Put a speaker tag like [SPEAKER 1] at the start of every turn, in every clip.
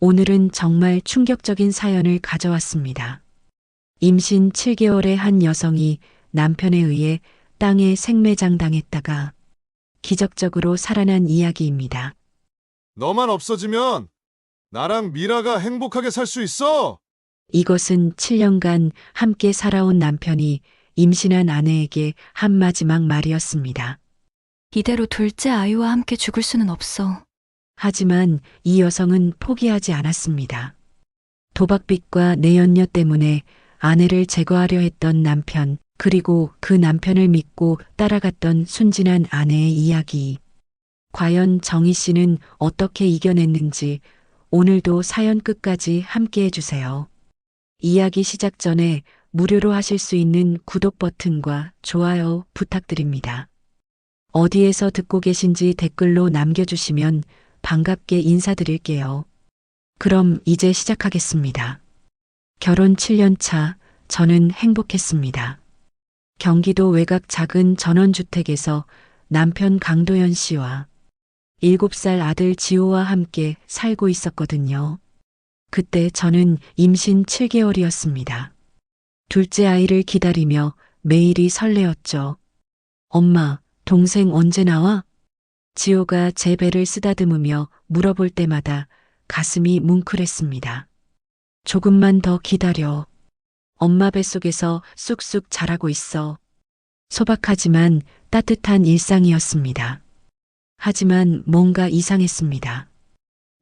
[SPEAKER 1] 오늘은 정말 충격적인 사연을 가져왔습니다. 임신 7개월의 한 여성이 남편에 의해 땅에 생매장당했다가 기적적으로 살아난 이야기입니다.
[SPEAKER 2] 너만 없어지면 나랑 미라가 행복하게 살 수 있어!
[SPEAKER 1] 이것은 7년간 함께 살아온 남편이 임신한 아내에게 한 마지막 말이었습니다.
[SPEAKER 3] 이대로 둘째 아이와 함께 죽을 수는 없어.
[SPEAKER 1] 하지만 이 여성은 포기하지 않았습니다. 도박빚과 내연녀 때문에 아내를 제거하려 했던 남편, 그리고 그 남편을 믿고 따라갔던 순진한 아내의 이야기. 과연 정희 씨는 어떻게 이겨냈는지 오늘도 사연 끝까지 함께 해주세요. 이야기 시작 전에 무료로 하실 수 있는 구독 버튼과 좋아요 부탁드립니다. 어디에서 듣고 계신지 댓글로 남겨주시면 반갑게 인사드릴게요. 그럼 이제 시작하겠습니다. 결혼 7년 차, 저는 행복했습니다. 경기도 외곽 작은 전원주택에서 남편 강도현 씨와 7살 아들 지호와 함께 살고 있었거든요. 그때 저는 임신 7개월이었습니다. 둘째 아이를 기다리며 매일이 설레었죠. 엄마, 동생 언제 나와? 지호가 제 배를 쓰다듬으며 물어볼 때마다 가슴이 뭉클했습니다. 조금만 더 기다려. 엄마 뱃속에서 쑥쑥 자라고 있어. 소박하지만 따뜻한 일상이었습니다. 하지만 뭔가 이상했습니다.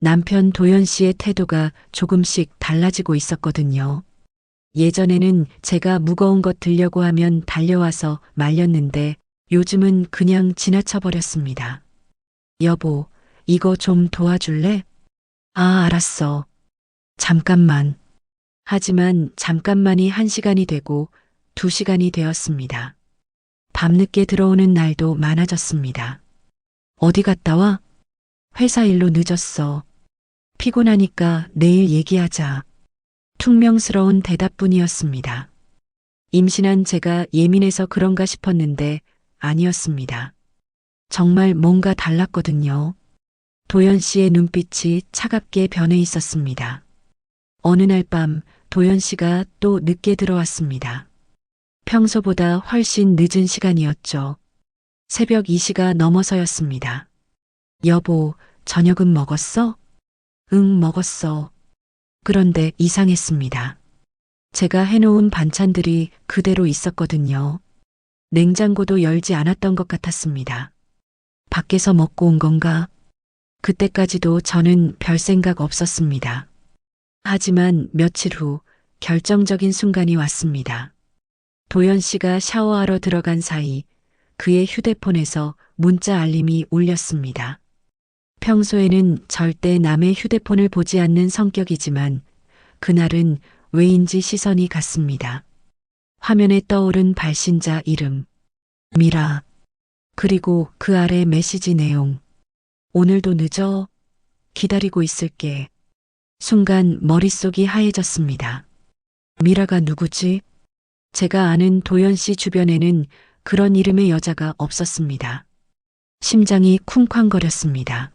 [SPEAKER 1] 남편 도현 씨의 태도가 조금씩 달라지고 있었거든요. 예전에는 제가 무거운 것 들려고 하면 달려와서 말렸는데 요즘은 그냥 지나쳐버렸습니다. 여보, 이거 좀 도와줄래? 아, 알았어. 잠깐만. 하지만 잠깐만이 1시간이 되고 2시간이 되었습니다. 밤늦게 들어오는 날도 많아졌습니다. 어디 갔다 와? 회사 일로 늦었어. 피곤하니까 내일 얘기하자. 퉁명스러운 대답뿐이었습니다. 임신한 제가 예민해서 그런가 싶었는데 아니었습니다. 정말 뭔가 달랐거든요. 도연 씨의 눈빛이 차갑게 변해 있었습니다. 어느 날 밤 도연 씨가 또 늦게 들어왔습니다. 평소보다 훨씬 늦은 시간이었죠. 새벽 2시가 넘어서였습니다. 여보, 저녁은 먹었어? 응, 먹었어. 그런데 이상했습니다. 제가 해놓은 반찬들이 그대로 있었거든요. 냉장고도 열지 않았던 것 같았습니다. 밖에서 먹고 온 건가? 그때까지도 저는 별 생각 없었습니다. 하지만 며칠 후 결정적인 순간이 왔습니다. 도연 씨가 샤워하러 들어간 사이 그의 휴대폰에서 문자 알림이 울렸습니다. 평소에는 절대 남의 휴대폰을 보지 않는 성격이지만 그날은 왜인지 시선이 갔습니다. 화면에 떠오른 발신자 이름, 미라. 그리고 그 아래 메시지 내용. 오늘도 늦어. 기다리고 있을게. 순간 머릿속이 하얘졌습니다. 미라가 누구지? 제가 아는 도연 씨 주변에는 그런 이름의 여자가 없었습니다. 심장이 쿵쾅거렸습니다.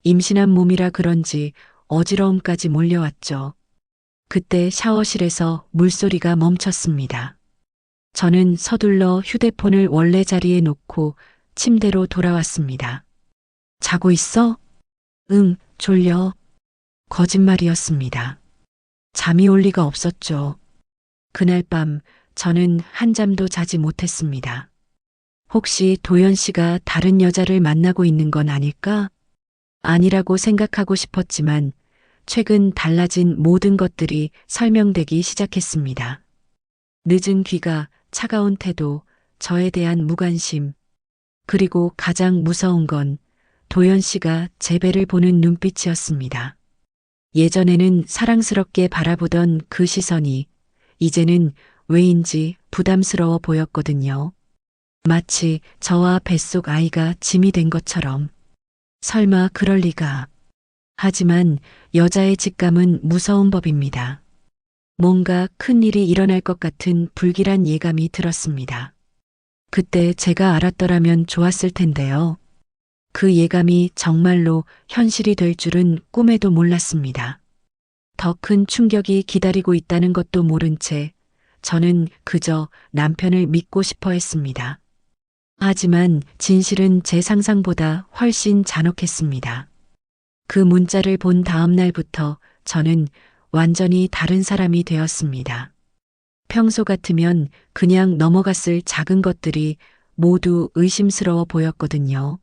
[SPEAKER 1] 임신한 몸이라 그런지 어지러움까지 몰려왔죠. 그때 샤워실에서 물소리가 멈췄습니다. 저는 서둘러 휴대폰을 원래 자리에 놓고 침대로 돌아왔습니다. 자고 있어? 응, 졸려. 거짓말이었습니다. 잠이 올 리가 없었죠. 그날 밤 저는 한잠도 자지 못했습니다. 혹시 도연 씨가 다른 여자를 만나고 있는 건 아닐까? 아니라고 생각하고 싶었지만 최근 달라진 모든 것들이 설명되기 시작했습니다. 늦은 귀가, 차가운 태도, 저에 대한 무관심, 그리고 가장 무서운 건 도연 씨가 제 배를 보는 눈빛이었습니다. 예전에는 사랑스럽게 바라보던 그 시선이 이제는 왜인지 부담스러워 보였거든요. 마치 저와 뱃속 아이가 짐이 된 것처럼. 설마 그럴 리가. 하지만 여자의 직감은 무서운 법입니다. 뭔가 큰 일이 일어날 것 같은 불길한 예감이 들었습니다. 그때 제가 알았더라면 좋았을 텐데요. 그 예감이 정말로 현실이 될 줄은 꿈에도 몰랐습니다. 더 큰 충격이 기다리고 있다는 것도 모른 채 저는 그저 남편을 믿고 싶어 했습니다. 하지만 진실은 제 상상보다 훨씬 잔혹했습니다. 그 문자를 본 다음 날부터 저는 완전히 다른 사람이 되었습니다. 평소 같으면 그냥 넘어갔을 작은 것들이 모두 의심스러워 보였거든요.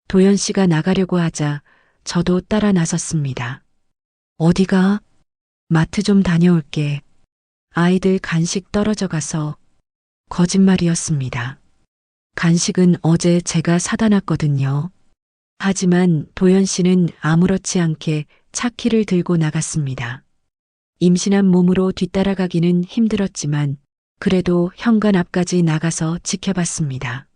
[SPEAKER 1] 도연 씨가 나가려고 하자 저도 따라 나섰습니다. 어디가? 마트 좀 다녀올게. 아이들 간식 떨어져 가서. 거짓말이었습니다. 간식은 어제 제가 사다 놨거든요. 하지만 도연 씨는 아무렇지 않게 차 키를 들고 나갔습니다. 임신한 몸으로 뒤따라가기는 힘들었지만 그래도 현관 앞까지 나가서 지켜봤습니다.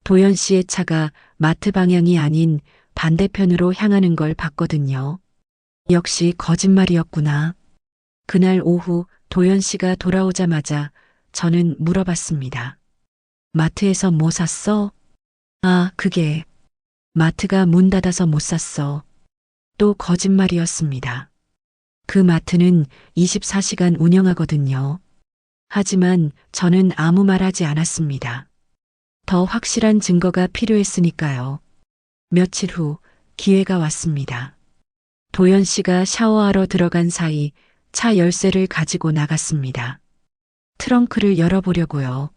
[SPEAKER 1] 도연 씨의 차가 마트 방향이 아닌 반대편으로 향하는 걸 봤거든요. 역시 거짓말이었구나. 그날 오후 도연 씨가 돌아오자마자 저는 물어봤습니다. 마트에서 뭐 샀어? 아, 그게 마트가 문 닫아서 못 샀어. 또 거짓말이었습니다. 그 마트는 24시간 운영하거든요. 하지만 저는 아무 말 하지 않았습니다. 더 확실한 증거가 필요했으니까요. 며칠 후 기회가 왔습니다. 도연 씨가 샤워하러 들어간 사이 차 열쇠를 가지고 나갔습니다. 트렁크를 열어보려고요.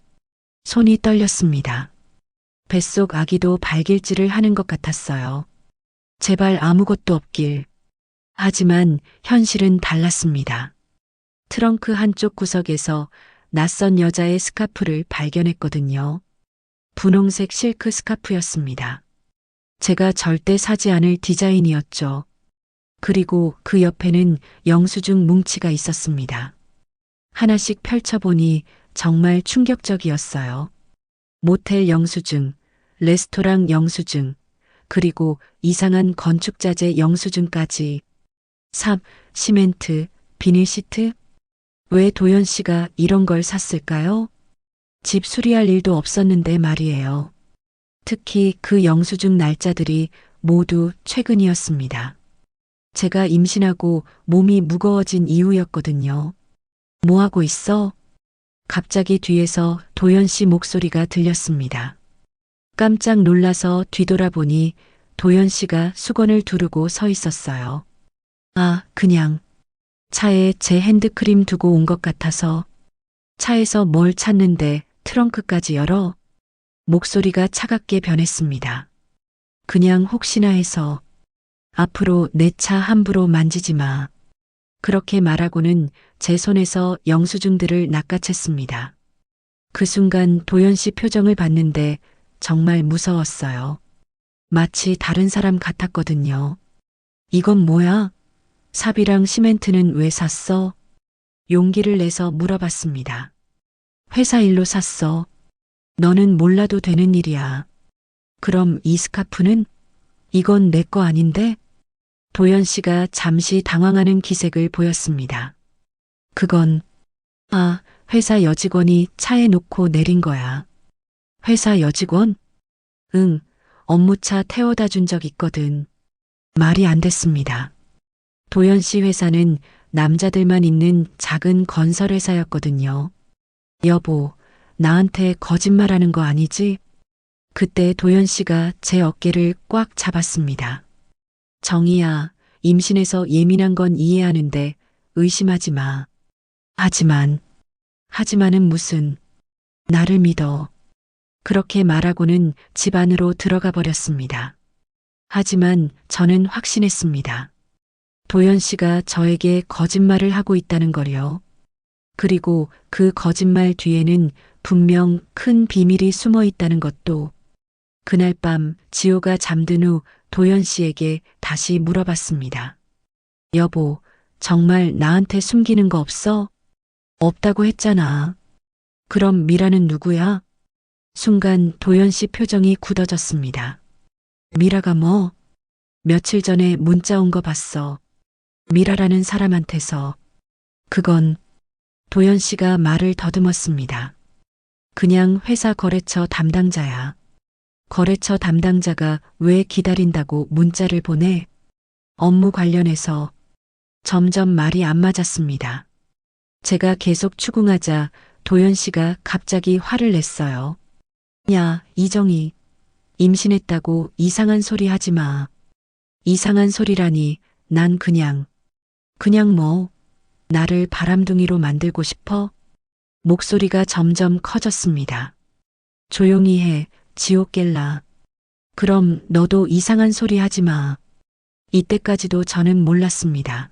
[SPEAKER 1] 손이 떨렸습니다. 뱃속 아기도 발길질을 하는 것 같았어요. 제발 아무것도 없길. 하지만 현실은 달랐습니다. 트렁크 한쪽 구석에서 낯선 여자의 스카프를 발견했거든요. 분홍색 실크 스카프였습니다. 제가 절대 사지 않을 디자인이었죠. 그리고 그 옆에는 영수증 뭉치가 있었습니다. 하나씩 펼쳐보니 정말 충격적이었어요. 모텔 영수증, 레스토랑 영수증, 그리고 이상한 건축자재 영수증까지. 삽, 시멘트, 비닐시트? 왜 도연 씨가 이런 걸 샀을까요? 집 수리할 일도 없었는데 말이에요. 특히 그 영수증 날짜들이 모두 최근이었습니다. 제가 임신하고 몸이 무거워진 이후였거든요. 뭐 하고 있어? 갑자기 뒤에서 도연 씨 목소리가 들렸습니다. 깜짝 놀라서 뒤돌아보니 도연 씨가 수건을 두르고 서 있었어요. 아, 그냥 차에 제 핸드크림 두고 온 것 같아서. 차에서 뭘 찾는데 트렁크까지 열어? 목소리가 차갑게 변했습니다. 그냥 혹시나 해서. 앞으로 내 차 함부로 만지지 마. 그렇게 말하고는 제 손에서 영수증들을 낚아챘습니다. 그 순간 도연 씨 표정을 봤는데 정말 무서웠어요. 마치 다른 사람 같았거든요. 이건 뭐야? 삽이랑 시멘트는 왜 샀어? 용기를 내서 물어봤습니다. 회사 일로 샀어. 너는 몰라도 되는 일이야. 그럼 이 스카프는? 이건 내 거 아닌데? 도연 씨가 잠시 당황하는 기색을 보였습니다. 그건, 아, 회사 여직원이 차에 놓고 내린 거야. 회사 여직원? 응, 업무차 태워다 준 적 있거든. 말이 안 됐습니다. 도연 씨 회사는 남자들만 있는 작은 건설회사였거든요. 여보, 나한테 거짓말하는 거 아니지? 그때 도연 씨가 제 어깨를 꽉 잡았습니다. 정희야, 임신해서 예민한 건 이해하는데 의심하지 마. 하지만은 무슨, 나를 믿어. 그렇게 말하고는 집 안으로 들어가 버렸습니다. 하지만 저는 확신했습니다. 도연 씨가 저에게 거짓말을 하고 있다는 걸요. 그리고 그 거짓말 뒤에는 분명 큰 비밀이 숨어 있다는 것도. 그날 밤 지호가 잠든 후 도연 씨에게 다시 물어봤습니다. 여보, 정말 나한테 숨기는 거 없어? 없다고 했잖아. 그럼 미라는 누구야? 순간 도연 씨 표정이 굳어졌습니다. 미라가 뭐? 며칠 전에 문자 온 거 봤어. 미라라는 사람한테서. 그건 도연 씨가 말을 더듬었습니다. 그냥 회사 거래처 담당자야. 거래처 담당자가 왜 기다린다고 문자를 보내? 업무 관련해서 점점 말이 안 맞았습니다. 제가 계속 추궁하자 도연 씨가 갑자기 화를 냈어요. 야, 이정희. 임신했다고 이상한 소리 하지 마. 이상한 소리라니, 난 그냥 뭐, 나를 바람둥이로 만들고 싶어? 목소리가 점점 커졌습니다. 조용히 해, 지옥 깰라. 그럼 너도 이상한 소리 하지 마. 이때까지도 저는 몰랐습니다.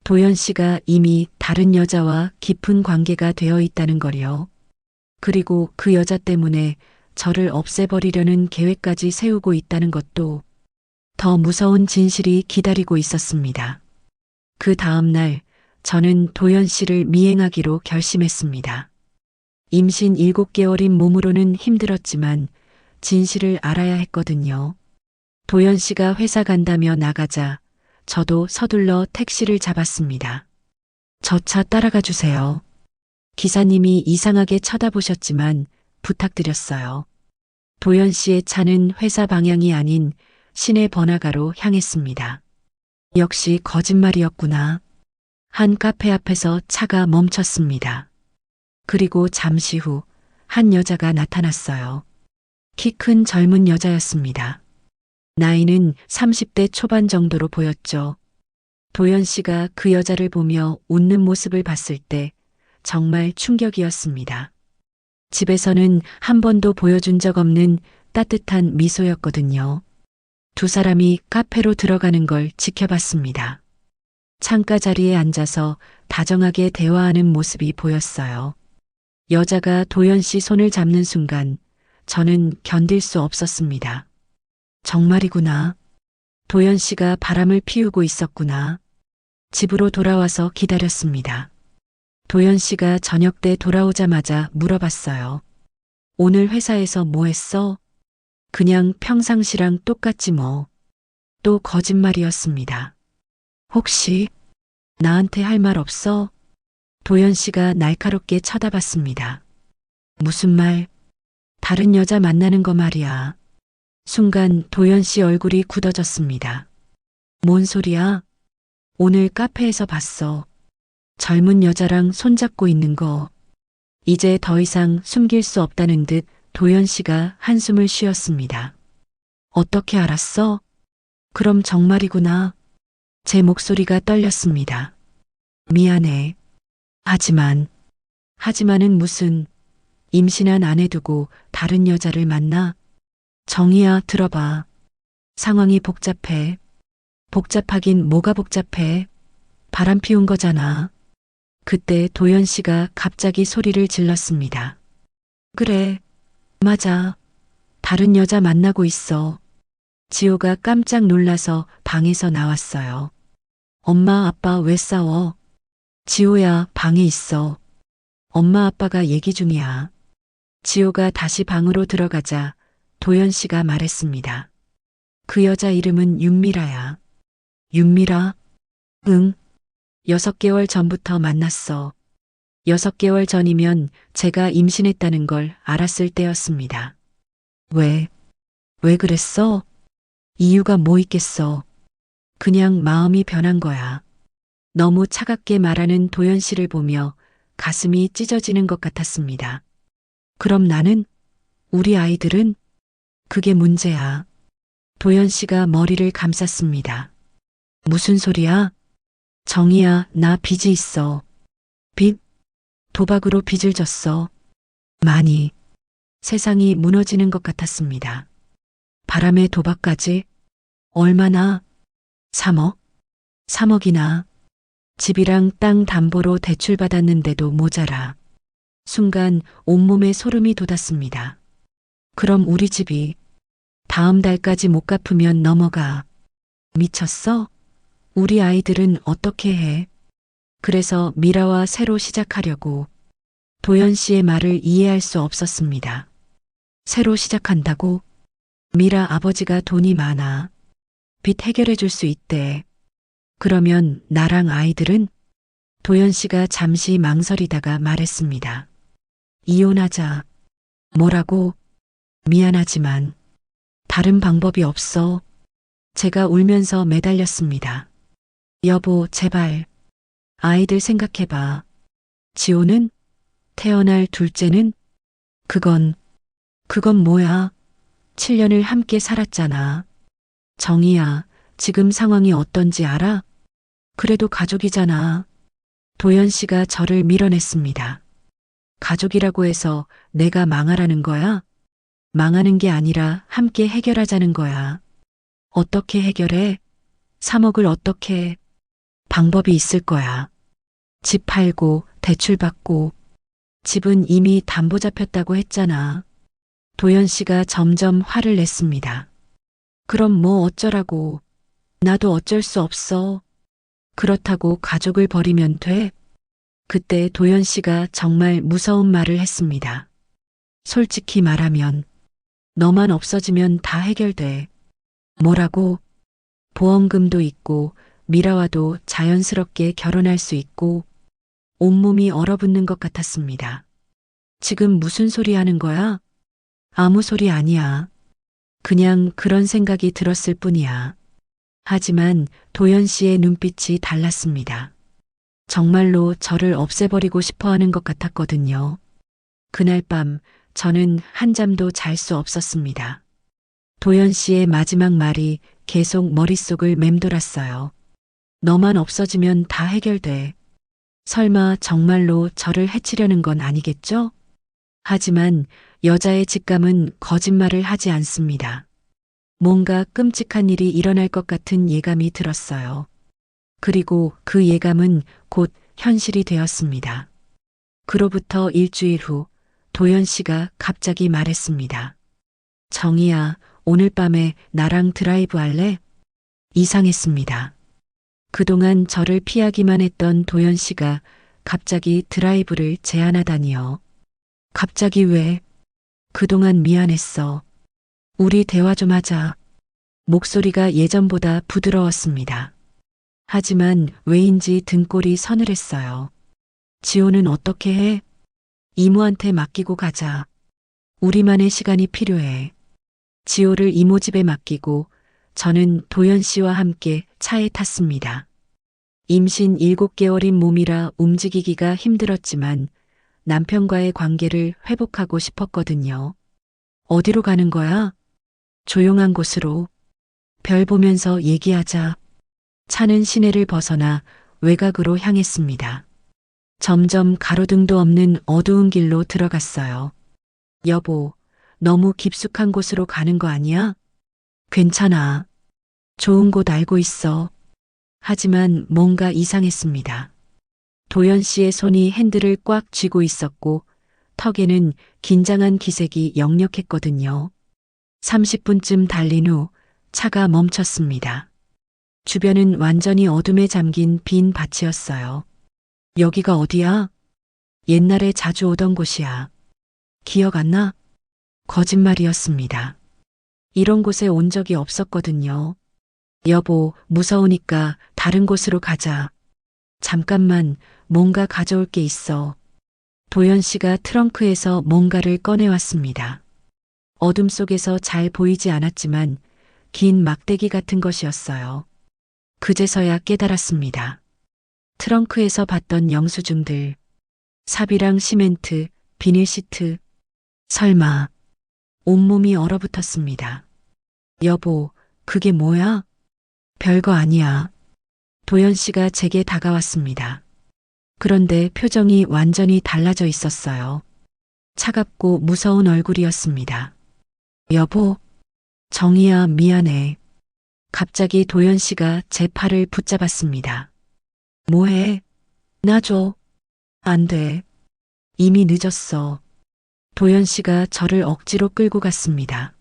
[SPEAKER 1] 도연 씨가 이미 다른 여자와 깊은 관계가 되어 있다는 걸요. 그리고 그 여자 때문에 저를 없애버리려는 계획까지 세우고 있다는 것도 더 무서운 진실이 기다리고 있었습니다. 그 다음 날 저는 도연 씨를 미행하기로 결심했습니다. 임신 7개월인 몸으로는 힘들었지만 진실을 알아야 했거든요. 도연 씨가 회사 간다며 나가자 저도 서둘러 택시를 잡았습니다. 저 차 따라가 주세요. 기사님이 이상하게 쳐다보셨지만 부탁드렸어요. 도연 씨의 차는 회사 방향이 아닌 시내 번화가로 향했습니다. 역시 거짓말이었구나. 한 카페 앞에서 차가 멈췄습니다. 그리고 잠시 후 한 여자가 나타났어요. 키 큰 젊은 여자였습니다. 나이는 30대 초반 정도로 보였죠. 도연 씨가 그 여자를 보며 웃는 모습을 봤을 때 정말 충격이었습니다. 집에서는 한 번도 보여준 적 없는 따뜻한 미소였거든요. 두 사람이 카페로 들어가는 걸 지켜봤습니다. 창가 자리에 앉아서 다정하게 대화하는 모습이 보였어요. 여자가 도연 씨 손을 잡는 순간 저는 견딜 수 없었습니다. 정말이구나. 도연 씨가 바람을 피우고 있었구나. 집으로 돌아와서 기다렸습니다. 도연 씨가 저녁 때 돌아오자마자 물어봤어요. 오늘 회사에서 뭐 했어? 그냥 평상시랑 똑같지 뭐. 또 거짓말이었습니다. 혹시 나한테 할 말 없어? 도연 씨가 날카롭게 쳐다봤습니다. 무슨 말? 다른 여자 만나는 거 말이야. 순간 도연 씨 얼굴이 굳어졌습니다. 뭔 소리야? 오늘 카페에서 봤어. 젊은 여자랑 손잡고 있는 거. 이제 더 이상 숨길 수 없다는 듯 도연 씨가 한숨을 쉬었습니다. 어떻게 알았어? 그럼 정말이구나. 제 목소리가 떨렸습니다. 미안해. 하지만은 무슨 임신한 아내 두고 다른 여자를 만나? 정희야, 들어봐. 상황이 복잡해. 복잡하긴 뭐가 복잡해. 바람 피운 거잖아. 그때 도연 씨가 갑자기 소리를 질렀습니다. 그래, 맞아. 다른 여자 만나고 있어. 지호가 깜짝 놀라서 방에서 나왔어요. 엄마, 아빠 왜 싸워? 지호야, 방에 있어. 엄마, 아빠가 얘기 중이야. 지호가 다시 방으로 들어가자 도연 씨가 말했습니다. 그 여자 이름은 윤미라야. 윤미라? 응. 6개월 전부터 만났어. 6개월 전이면 제가 임신했다는 걸 알았을 때였습니다. 왜 그랬어? 이유가 뭐 있겠어. 그냥 마음이 변한 거야. 너무 차갑게 말하는 도연 씨를 보며 가슴이 찢어지는 것 같았습니다. 그럼 나는? 우리 아이들은? 그게 문제야. 도연 씨가 머리를 감쌌습니다. 무슨 소리야? 정희야, 나 빚이 있어. 빚? 도박으로 빚을 졌어. 많이. 세상이 무너지는 것 같았습니다. 바람에 도박까지? 얼마나? 3억? 3억이나. 집이랑 땅 담보로 대출받았는데도 모자라. 순간 온몸에 소름이 돋았습니다. 그럼 우리 집이 다음 달까지 못 갚으면 넘어가. 미쳤어? 우리 아이들은 어떻게 해? 그래서 미라와 새로 시작하려고. 도연 씨의 말을 이해할 수 없었습니다. 새로 시작한다고? 미라 아버지가 돈이 많아. 빚 해결해 줄 수 있대. 그러면 나랑 아이들은? 도연 씨가 잠시 망설이다가 말했습니다. 이혼하자. 뭐라고? 미안하지만 다른 방법이 없어. 제가 울면서 매달렸습니다. 여보, 제발. 아이들 생각해봐. 지호는? 태어날 둘째는? 그건 뭐야? 7년을 함께 살았잖아. 정희야, 지금 상황이 어떤지 알아? 그래도 가족이잖아. 도연 씨가 저를 밀어냈습니다. 가족이라고 해서 내가 망하라는 거야? 망하는 게 아니라 함께 해결하자는 거야. 어떻게 해결해? 3억을 어떻게 해? 방법이 있을 거야. 집 팔고 대출 받고 집은 이미 담보 잡혔다고 했잖아. 도연 씨가 점점 화를 냈습니다. 그럼 뭐 어쩌라고. 나도 어쩔 수 없어. 그렇다고 가족을 버리면 돼? 그때 도연 씨가 정말 무서운 말을 했습니다. 솔직히 말하면 너만 없어지면 다 해결돼. 뭐라고? 보험금도 있고 미라와도 자연스럽게 결혼할 수 있고 온몸이 얼어붙는 것 같았습니다. 지금 무슨 소리 하는 거야? 아무 소리 아니야. 그냥 그런 생각이 들었을 뿐이야. 하지만 도연 씨의 눈빛이 달랐습니다. 정말로 저를 없애버리고 싶어 하는 것 같았거든요. 그날 밤 저는 한잠도 잘 수 없었습니다. 도연 씨의 마지막 말이 계속 머릿속을 맴돌았어요. 너만 없어지면 다 해결돼. 설마 정말로 저를 해치려는 건 아니겠죠? 하지만 여자의 직감은 거짓말을 하지 않습니다. 뭔가 끔찍한 일이 일어날 것 같은 예감이 들었어요. 그리고 그 예감은 곧 현실이 되었습니다. 그로부터 일주일 후 도연 씨가 갑자기 말했습니다. 정희야, 오늘 밤에 나랑 드라이브 할래? 이상했습니다. 그동안 저를 피하기만 했던 도연 씨가 갑자기 드라이브를 제안하다니요. 갑자기 왜? 그동안 미안했어. 우리 대화 좀 하자. 목소리가 예전보다 부드러웠습니다. 하지만 왜인지 등골이 서늘했어요. 지호는 어떻게 해? 이모한테 맡기고 가자. 우리만의 시간이 필요해. 지호를 이모 집에 맡기고 저는 도연 씨와 함께 차에 탔습니다. 임신 7개월인 몸이라 움직이기가 힘들었지만 남편과의 관계를 회복하고 싶었거든요. 어디로 가는 거야? 조용한 곳으로. 별 보면서 얘기하자. 차는 시내를 벗어나 외곽으로 향했습니다. 점점 가로등도 없는 어두운 길로 들어갔어요. 여보, 너무 깊숙한 곳으로 가는 거 아니야? 괜찮아. 좋은 곳 알고 있어. 하지만 뭔가 이상했습니다. 도연 씨의 손이 핸들을 꽉 쥐고 있었고 턱에는 긴장한 기색이 역력했거든요. 30분쯤 달린 후 차가 멈췄습니다. 주변은 완전히 어둠에 잠긴 빈 밭이었어요. 여기가 어디야? 옛날에 자주 오던 곳이야. 기억 안 나? 거짓말이었습니다. 이런 곳에 온 적이 없었거든요. 여보, 무서우니까 다른 곳으로 가자. 잠깐만, 뭔가 가져올 게 있어. 도연 씨가 트렁크에서 뭔가를 꺼내왔습니다. 어둠 속에서 잘 보이지 않았지만 긴 막대기 같은 것이었어요. 그제서야 깨달았습니다. 트렁크에서 봤던 영수증들, 삽이랑 시멘트, 비닐 시트, 설마 온몸이 얼어붙었습니다. 여보, 그게 뭐야? 별거 아니야. 도연 씨가 제게 다가왔습니다. 그런데 표정이 완전히 달라져 있었어요. 차갑고 무서운 얼굴이었습니다. 여보, 정희야, 미안해. 갑자기 도연 씨가 제 팔을 붙잡았습니다. 뭐해? 나 줘. 안 돼. 이미 늦었어. 도연 씨가 저를 억지로 끌고 갔습니다.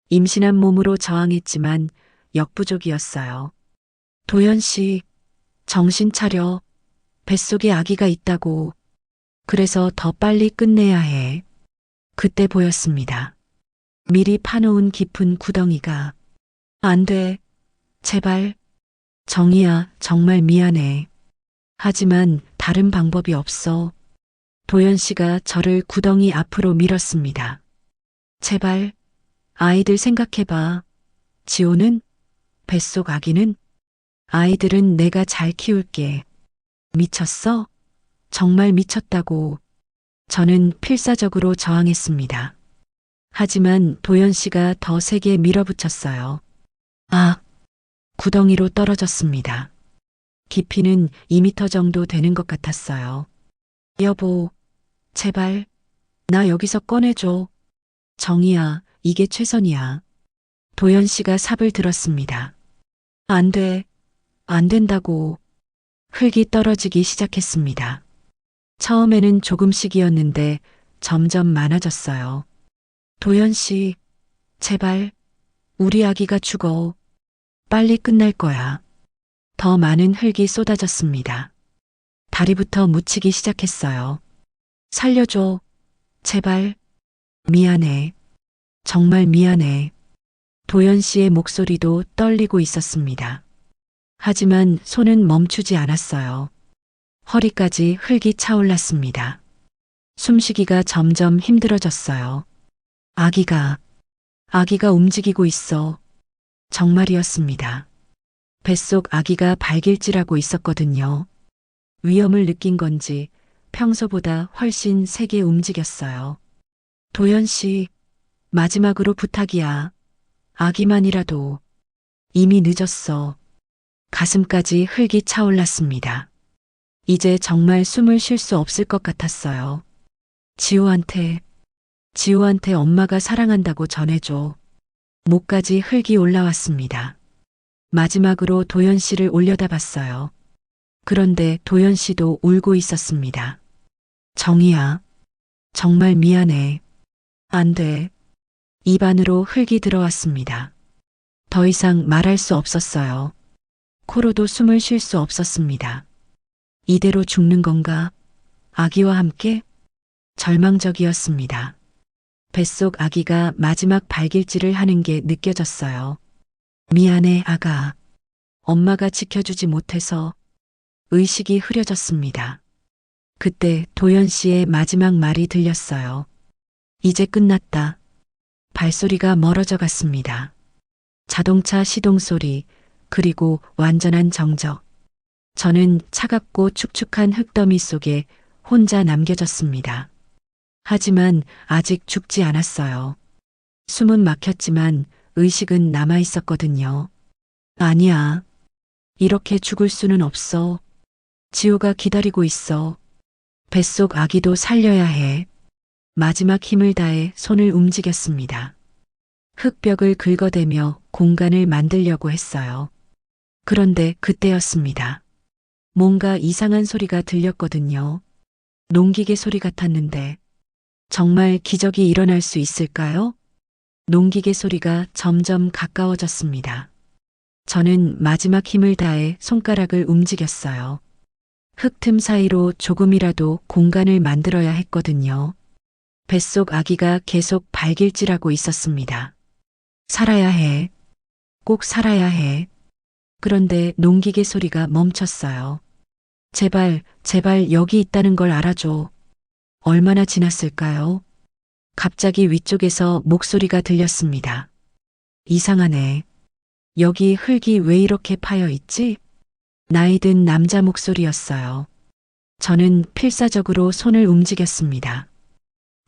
[SPEAKER 1] 임신한 몸으로 저항했지만 역부족이었어요. 도연 씨, 정신 차려. 뱃속에 아기가 있다고. 그래서 더 빨리 끝내야 해. 그때 보였습니다. 미리 파놓은 깊은 구덩이가. 안 돼. 제발. 정희야, 정말 미안해. 하지만 다른 방법이 없어. 도연 씨가 저를 구덩이 앞으로 밀었습니다. 제발. 아이들 생각해봐. 지호는? 뱃속 아기는? 아이들은 내가 잘 키울게. 미쳤어? 정말 미쳤다고. 저는 필사적으로 저항했습니다. 하지만 도연 씨가 더 세게 밀어붙였어요. 아, 구덩이로 떨어졌습니다. 깊이는 2미터 정도 되는 것 같았어요. 여보, 제발, 나 여기서 꺼내줘. 정희야, 이게 최선이야. 도연 씨가 삽을 들었습니다. 안 돼, 안 된다고. 흙이 떨어지기 시작했습니다. 처음에는 조금씩이었는데 점점 많아졌어요. 도연 씨, 제발, 우리 아기가 죽어. 빨리 끝날 거야. 더 많은 흙이 쏟아졌습니다. 다리부터 묻히기 시작했어요. 살려줘. 제발. 미안해. 정말 미안해. 도연 씨의 목소리도 떨리고 있었습니다. 하지만 손은 멈추지 않았어요. 허리까지 흙이 차올랐습니다. 숨쉬기가 점점 힘들어졌어요. 아기가 움직이고 있어. 정말이었습니다. 뱃속 아기가 발길질하고 있었거든요. 위험을 느낀 건지 평소보다 훨씬 세게 움직였어요. 도연 씨, 마지막으로 부탁이야. 아기만이라도. 이미 늦었어. 가슴까지 흙이 차올랐습니다. 이제 정말 숨을 쉴 수 없을 것 같았어요. 지호한테 엄마가 사랑한다고 전해줘. 목까지 흙이 올라왔습니다. 마지막으로 도연 씨를 올려다봤어요. 그런데 도연 씨도 울고 있었습니다. 정희야, 정말 미안해. 안 돼. 입 안으로 흙이 들어왔습니다. 더 이상 말할 수 없었어요. 코로도 숨을 쉴 수 없었습니다. 이대로 죽는 건가? 아기와 함께? 절망적이었습니다. 뱃속 아기가 마지막 발길질을 하는 게 느껴졌어요. 미안해, 아가. 엄마가 지켜주지 못해서. 의식이 흐려졌습니다. 그때 도연 씨의 마지막 말이 들렸어요. 이제 끝났다. 발소리가 멀어져 갔습니다. 자동차 시동 소리, 그리고 완전한 정적. 저는 차갑고 축축한 흙더미 속에 혼자 남겨졌습니다. 하지만 아직 죽지 않았어요. 숨은 막혔지만 의식은 남아 있었거든요. 아니야. 이렇게 죽을 수는 없어. 지호가 기다리고 있어. 뱃속 아기도 살려야 해. 마지막 힘을 다해 손을 움직였습니다. 흙벽을 긁어대며 공간을 만들려고 했어요. 그런데 그때였습니다. 뭔가 이상한 소리가 들렸거든요. 농기계 소리 같았는데 정말 기적이 일어날 수 있을까요? 농기계 소리가 점점 가까워졌습니다. 저는 마지막 힘을 다해 손가락을 움직였어요. 흙틈 사이로 조금이라도 공간을 만들어야 했거든요. 뱃속 아기가 계속 발길질하고 있었습니다. 살아야 해. 꼭 살아야 해. 그런데 농기계 소리가 멈췄어요. 제발, 제발 여기 있다는 걸 알아줘. 얼마나 지났을까요? 갑자기 위쪽에서 목소리가 들렸습니다. 이상하네. 여기 흙이 왜 이렇게 파여 있지? 나이 든 남자 목소리였어요. 저는 필사적으로 손을 움직였습니다.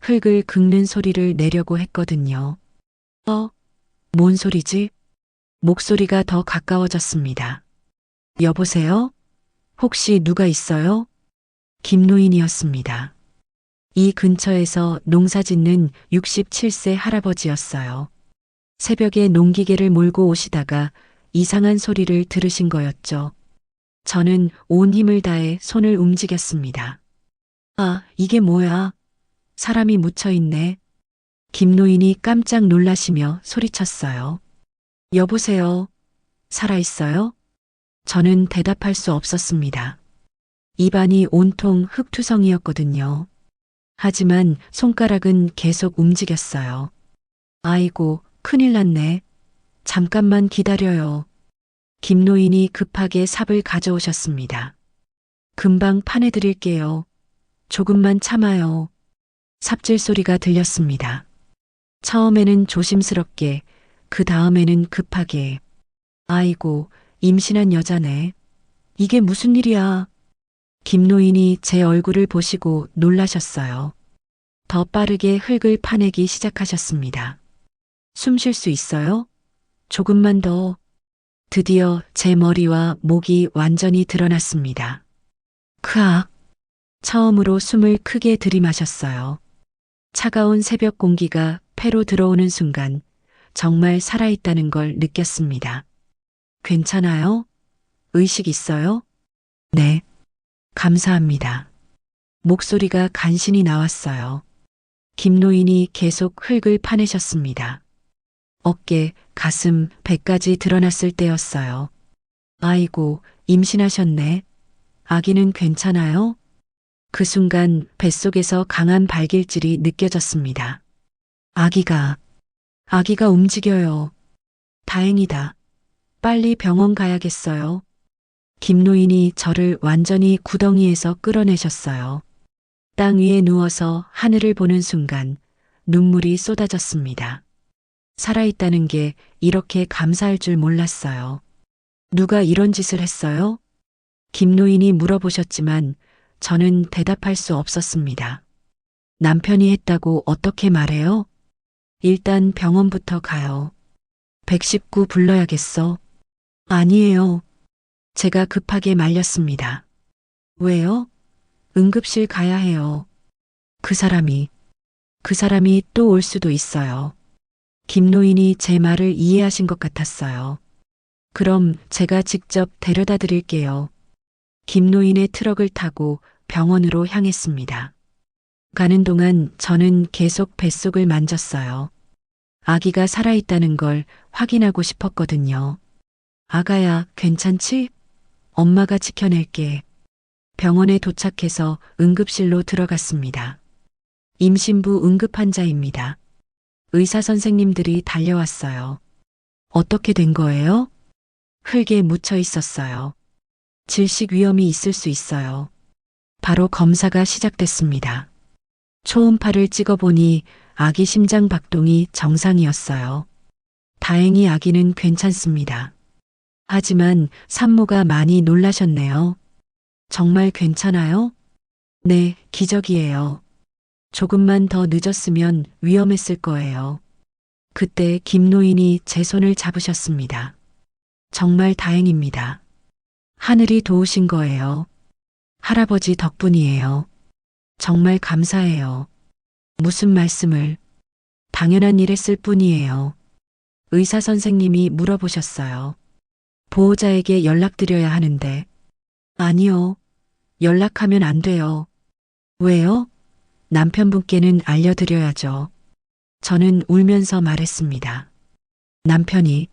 [SPEAKER 1] 흙을 긁는 소리를 내려고 했거든요. 뭔 소리지? 목소리가 더 가까워졌습니다. 여보세요? 혹시 누가 있어요? 김노인이었습니다. 이 근처에서 농사 짓는 67세 할아버지였어요. 새벽에 농기계를 몰고 오시다가 이상한 소리를 들으신 거였죠. 저는 온 힘을 다해 손을 움직였습니다. 아, 이게 뭐야? 사람이 묻혀있네. 김노인이 깜짝 놀라시며 소리쳤어요. 여보세요? 살아있어요? 저는 대답할 수 없었습니다. 입안이 온통 흙투성이었거든요. 하지만 손가락은 계속 움직였어요. 아이고, 큰일 났네. 잠깐만 기다려요. 김노인이 급하게 삽을 가져오셨습니다. 금방 파내드릴게요. 조금만 참아요. 삽질 소리가 들렸습니다. 처음에는 조심스럽게, 그 다음에는 급하게. 아이고, 임신한 여자네. 이게 무슨 일이야? 김 노인이 제 얼굴을 보시고 놀라셨어요. 더 빠르게 흙을 파내기 시작하셨습니다. 숨 쉴 수 있어요? 조금만 더. 드디어 제 머리와 목이 완전히 드러났습니다. 크악. 처음으로 숨을 크게 들이마셨어요. 차가운 새벽 공기가 폐로 들어오는 순간 정말 살아있다는 걸 느꼈습니다. 괜찮아요? 의식 있어요? 네. 감사합니다. 목소리가 간신히 나왔어요. 김 노인이 계속 흙을 파내셨습니다. 어깨, 가슴, 배까지 드러났을 때였어요. 아이고, 임신하셨네. 아기는 괜찮아요? 그 순간 뱃속에서 강한 발길질이 느껴졌습니다. 아기가 움직여요. 다행이다. 빨리 병원 가야겠어요. 김 노인이 저를 완전히 구덩이에서 끌어내셨어요. 땅 위에 누워서 하늘을 보는 순간 눈물이 쏟아졌습니다. 살아있다는 게 이렇게 감사할 줄 몰랐어요. 누가 이런 짓을 했어요? 김 노인이 물어보셨지만 저는 대답할 수 없었습니다. 남편이 했다고 어떻게 말해요? 일단 병원부터 가요. 119 불러야겠어. 아니에요. 제가 급하게 말렸습니다. 왜요? 응급실 가야 해요. 그 사람이 또 올 수도 있어요. 김 노인이 제 말을 이해하신 것 같았어요. 그럼 제가 직접 데려다 드릴게요. 김 노인의 트럭을 타고 병원으로 향했습니다. 가는 동안 저는 계속 뱃속을 만졌어요. 아기가 살아있다는 걸 확인하고 싶었거든요. 아가야, 괜찮지? 엄마가 지켜낼게. 병원에 도착해서 응급실로 들어갔습니다. 임신부 응급환자입니다. 의사 선생님들이 달려왔어요. 어떻게 된 거예요? 흙에 묻혀 있었어요. 질식 위험이 있을 수 있어요. 바로 검사가 시작됐습니다. 초음파를 찍어보니 아기 심장 박동이 정상이었어요. 다행히 아기는 괜찮습니다. 하지만 산모가 많이 놀라셨네요. 정말 괜찮아요? 네, 기적이에요. 조금만 더 늦었으면 위험했을 거예요. 그때 김 노인이 제 손을 잡으셨습니다. 정말 다행입니다. 하늘이 도우신 거예요. 할아버지 덕분이에요. 정말 감사해요. 무슨 말씀을. 당연한 일 했을 뿐이에요. 의사 선생님이 물어보셨어요. 보호자에게 연락드려야 하는데. 아니요. 연락하면 안 돼요. 왜요? 남편분께는 알려드려야죠. 저는 울면서 말했습니다. 남편이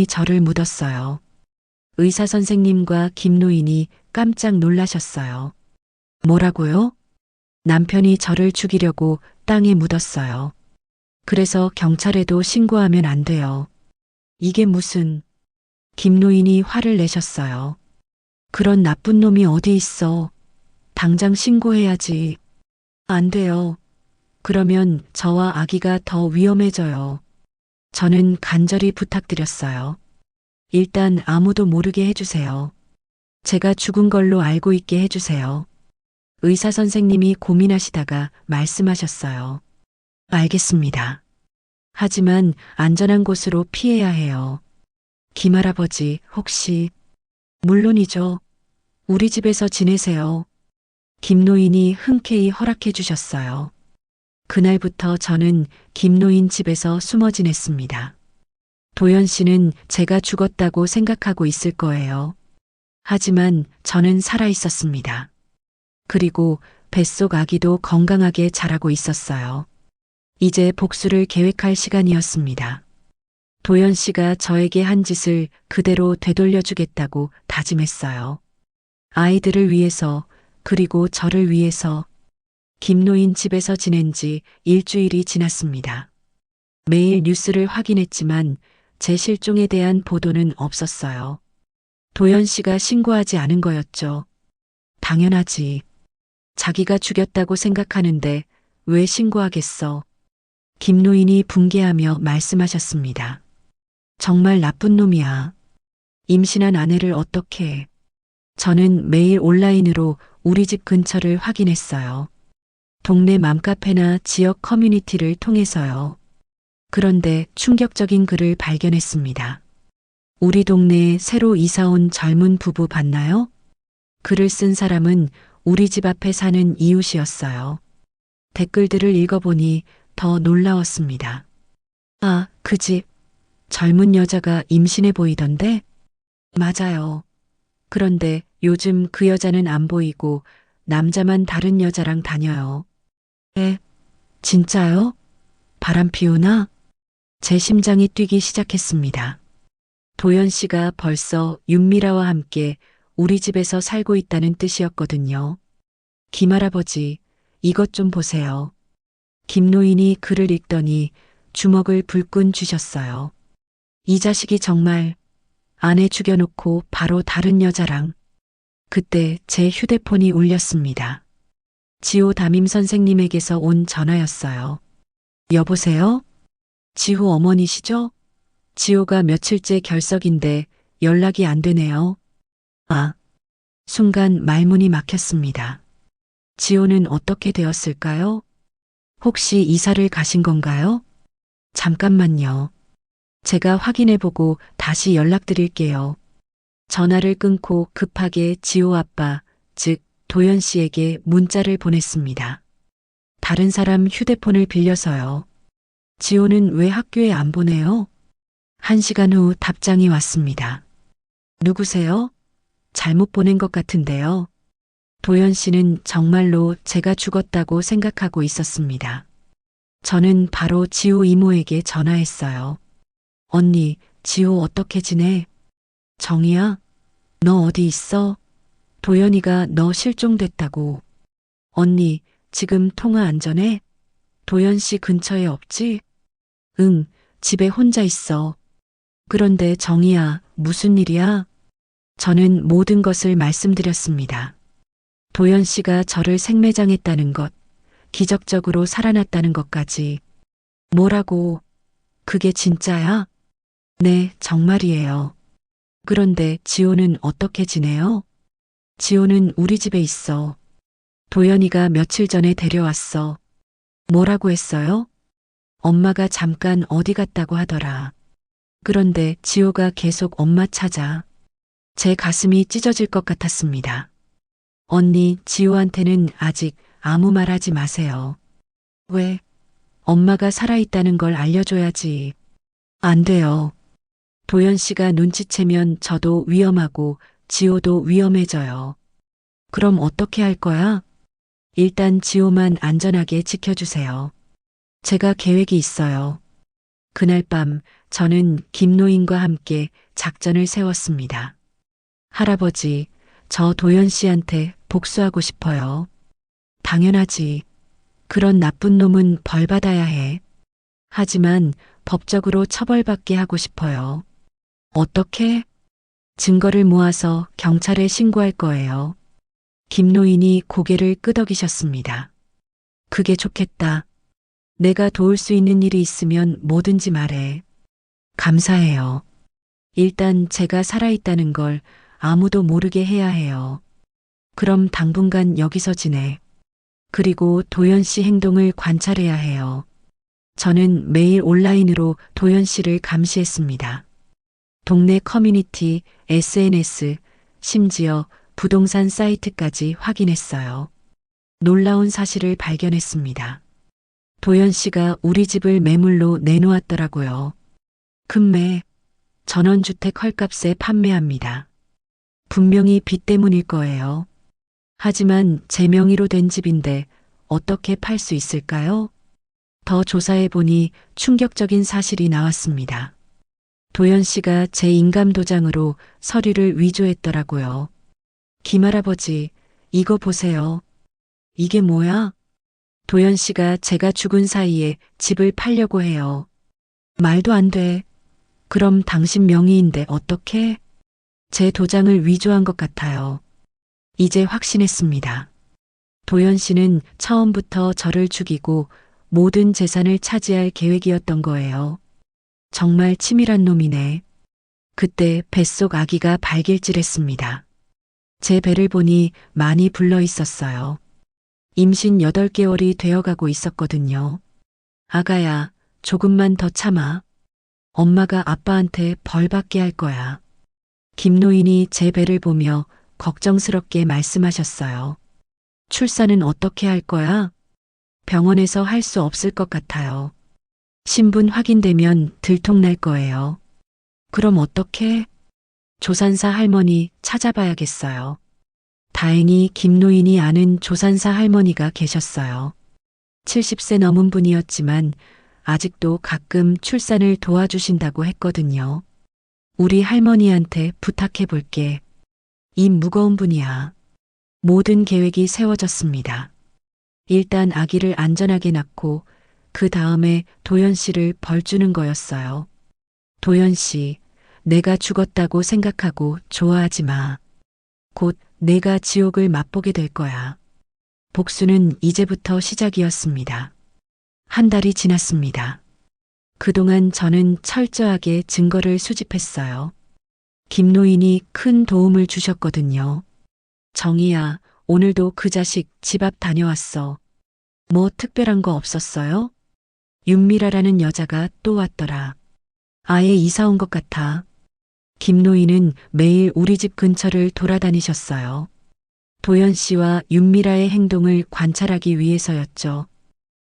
[SPEAKER 1] 저를 묻었어요. 의사 선생님과 김 노인이 깜짝 놀라셨어요. 뭐라고요? 남편이 저를 죽이려고 땅에 묻었어요. 그래서 경찰에도 신고하면 안 돼요. 이게 무슨... 김 노인이 화를 내셨어요. 그런 나쁜 놈이 어디 있어. 당장 신고해야지. 안 돼요. 그러면 저와 아기가 더 위험해져요. 저는 간절히 부탁드렸어요. 일단 아무도 모르게 해주세요. 제가 죽은 걸로 알고 있게 해주세요. 의사 선생님이 고민하시다가 말씀하셨어요. 알겠습니다. 하지만 안전한 곳으로 피해야 해요. 김할아버지, 혹시... 물론이죠. 우리 집에서 지내세요. 김 노인이 흔쾌히 허락해 주셨어요. 그날부터 저는 김 노인 집에서 숨어 지냈습니다. 도연 씨는 제가 죽었다고 생각하고 있을 거예요. 하지만 저는 살아 있었습니다. 그리고 뱃속 아기도 건강하게 자라고 있었어요. 이제 복수를 계획할 시간이었습니다. 도연 씨가 저에게 한 짓을 그대로 되돌려주겠다고 다짐했어요. 아이들을 위해서, 그리고 저를 위해서. 김노인 집에서 지낸 지 일주일이 지났습니다. 매일 뉴스를 확인했지만 제 실종에 대한 보도는 없었어요. 도연 씨가 신고하지 않은 거였죠. 당연하지. 자기가 죽였다고 생각하는데 왜 신고하겠어. 김노인이 붕괴하며 말씀하셨습니다. 정말 나쁜 놈이야. 임신한 아내를 어떻게. 저는 매일 온라인으로 우리 집 근처를 확인했어요. 동네 맘카페나 지역 커뮤니티를 통해서요. 그런데 충격적인 글을 발견했습니다. 우리 동네에 새로 이사 온 젊은 부부 봤나요? 글을 쓴 사람은 우리 집 앞에 사는 이웃이었어요. 댓글들을 읽어보니 더 놀라웠습니다. 아, 그 집. 젊은 여자가 임신해 보이던데? 맞아요. 그런데 요즘 그 여자는 안 보이고 남자만 다른 여자랑 다녀요. 에? 진짜요? 바람 피우나? 제 심장이 뛰기 시작했습니다. 도연 씨가 벌써 윤미라와 함께 우리 집에서 살고 있다는 뜻이었거든요. 김할아버지, 이것 좀 보세요. 김노인이 글을 읽더니 주먹을 불끈 쥐셨어요. 이 자식이 정말 아내 죽여놓고 바로 다른 여자랑. 그때 제 휴대폰이 울렸습니다. 지호 담임 선생님에게서 온 전화였어요. 여보세요? 지호 어머니시죠? 지호가 며칠째 결석인데 연락이 안 되네요. 아, 순간 말문이 막혔습니다. 지호는 어떻게 되었을까요? 혹시 이사를 가신 건가요? 잠깐만요. 제가 확인해보고 다시 연락드릴게요. 전화를 끊고 급하게 지호 아빠, 즉 도연 씨에게 문자를 보냈습니다. 다른 사람 휴대폰을 빌려서요. 지호는 왜 학교에 안 보내요? 1시간 후 답장이 왔습니다. 누구세요? 잘못 보낸 것 같은데요. 도연 씨는 정말로 제가 죽었다고 생각하고 있었습니다. 저는 바로 지호 이모에게 전화했어요. 언니, 지호 어떻게 지내? 정희야? 너 어디 있어? 도연이가 너 실종됐다고. 언니, 지금 통화 안전해? 도연 씨 근처에 없지? 응, 집에 혼자 있어. 그런데 정희야, 무슨 일이야? 저는 모든 것을 말씀드렸습니다. 도연 씨가 저를 생매장했다는 것, 기적적으로 살아났다는 것까지. 뭐라고? 그게 진짜야? 네, 정말이에요. 그런데 지호는 어떻게 지내요? 지호는 우리 집에 있어. 도연이가 며칠 전에 데려왔어. 뭐라고 했어요? 엄마가 잠깐 어디 갔다고 하더라. 그런데 지호가 계속 엄마 찾아. 제 가슴이 찢어질 것 같았습니다. 언니, 지호한테는 아직 아무 말 하지 마세요. 왜? 엄마가 살아있다는 걸 알려줘야지. 안 돼요. 도연 씨가 눈치채면 저도 위험하고 지호도 위험해져요. 그럼 어떻게 할 거야? 일단 지호만 안전하게 지켜주세요. 제가 계획이 있어요. 그날 밤 저는 김노인과 함께 작전을 세웠습니다. 할아버지, 저 도연 씨한테 복수하고 싶어요. 당연하지. 그런 나쁜 놈은 벌 받아야 해. 하지만 법적으로 처벌받게 하고 싶어요. 어떻게? 증거를 모아서 경찰에 신고할 거예요. 김노인이 고개를 끄덕이셨습니다. 그게 좋겠다. 내가 도울 수 있는 일이 있으면 뭐든지 말해. 감사해요. 일단 제가 살아있다는 걸 아무도 모르게 해야 해요. 그럼 당분간 여기서 지내. 그리고 도연 씨 행동을 관찰해야 해요. 저는 매일 온라인으로 도연 씨를 감시했습니다. 동네 커뮤니티, SNS, 심지어 부동산 사이트까지 확인했어요. 놀라운 사실을 발견했습니다. 도연 씨가 우리 집을 매물로 내놓았더라고요. 금매, 전원주택 헐값에 판매합니다. 분명히 빚 때문일 거예요. 하지만 제 명의로 된 집인데 어떻게 팔 수 있을까요? 더 조사해보니 충격적인 사실이 나왔습니다. 도연 씨가 제 인감도장으로 서류를 위조했더라고요. 김할아버지, 이거 보세요. 이게 뭐야? 도연 씨가 제가 죽은 사이에 집을 팔려고 해요. 말도 안 돼. 그럼 당신 명의인데 어떻게? 제 도장을 위조한 것 같아요. 이제 확신했습니다. 도연 씨는 처음부터 저를 죽이고 모든 재산을 차지할 계획이었던 거예요. 정말 치밀한 놈이네. 그때 뱃속 아기가 발길질했습니다. 제 배를 보니 많이 불러 있었어요. 임신 8개월이 되어가고 있었거든요. 아가야, 조금만 더 참아. 엄마가 아빠한테 벌 받게 할 거야. 김노인이 제 배를 보며 걱정스럽게 말씀하셨어요. 출산은 어떻게 할 거야? 병원에서 할 수 없을 것 같아요. 신분 확인되면 들통날 거예요. 그럼 어떻게? 조산사 할머니 찾아봐야겠어요. 다행히 김노인이 아는 조산사 할머니가 계셨어요. 70세 넘은 분이었지만 아직도 가끔 출산을 도와주신다고 했거든요. 우리 할머니한테 부탁해 볼게. 이 무거운 분이야. 모든 계획이 세워졌습니다. 일단 아기를 안전하게 낳고 그 다음에 도연 씨를 벌주는 거였어요. 도연 씨, 내가 죽었다고 생각하고 좋아하지 마. 곧 내가 지옥을 맛보게 될 거야. 복수는 이제부터 시작이었습니다. 한 달이 지났습니다. 그동안 저는 철저하게 증거를 수집했어요. 김노인이 큰 도움을 주셨거든요. 정희야, 오늘도 그 자식 집 앞 다녀왔어. 뭐 특별한 거 없었어요? 윤미라라는 여자가 또 왔더라. 아예 이사 온 것 같아. 김노인은 매일 우리 집 근처를 돌아다니셨어요. 도연 씨와 윤미라의 행동을 관찰하기 위해서였죠.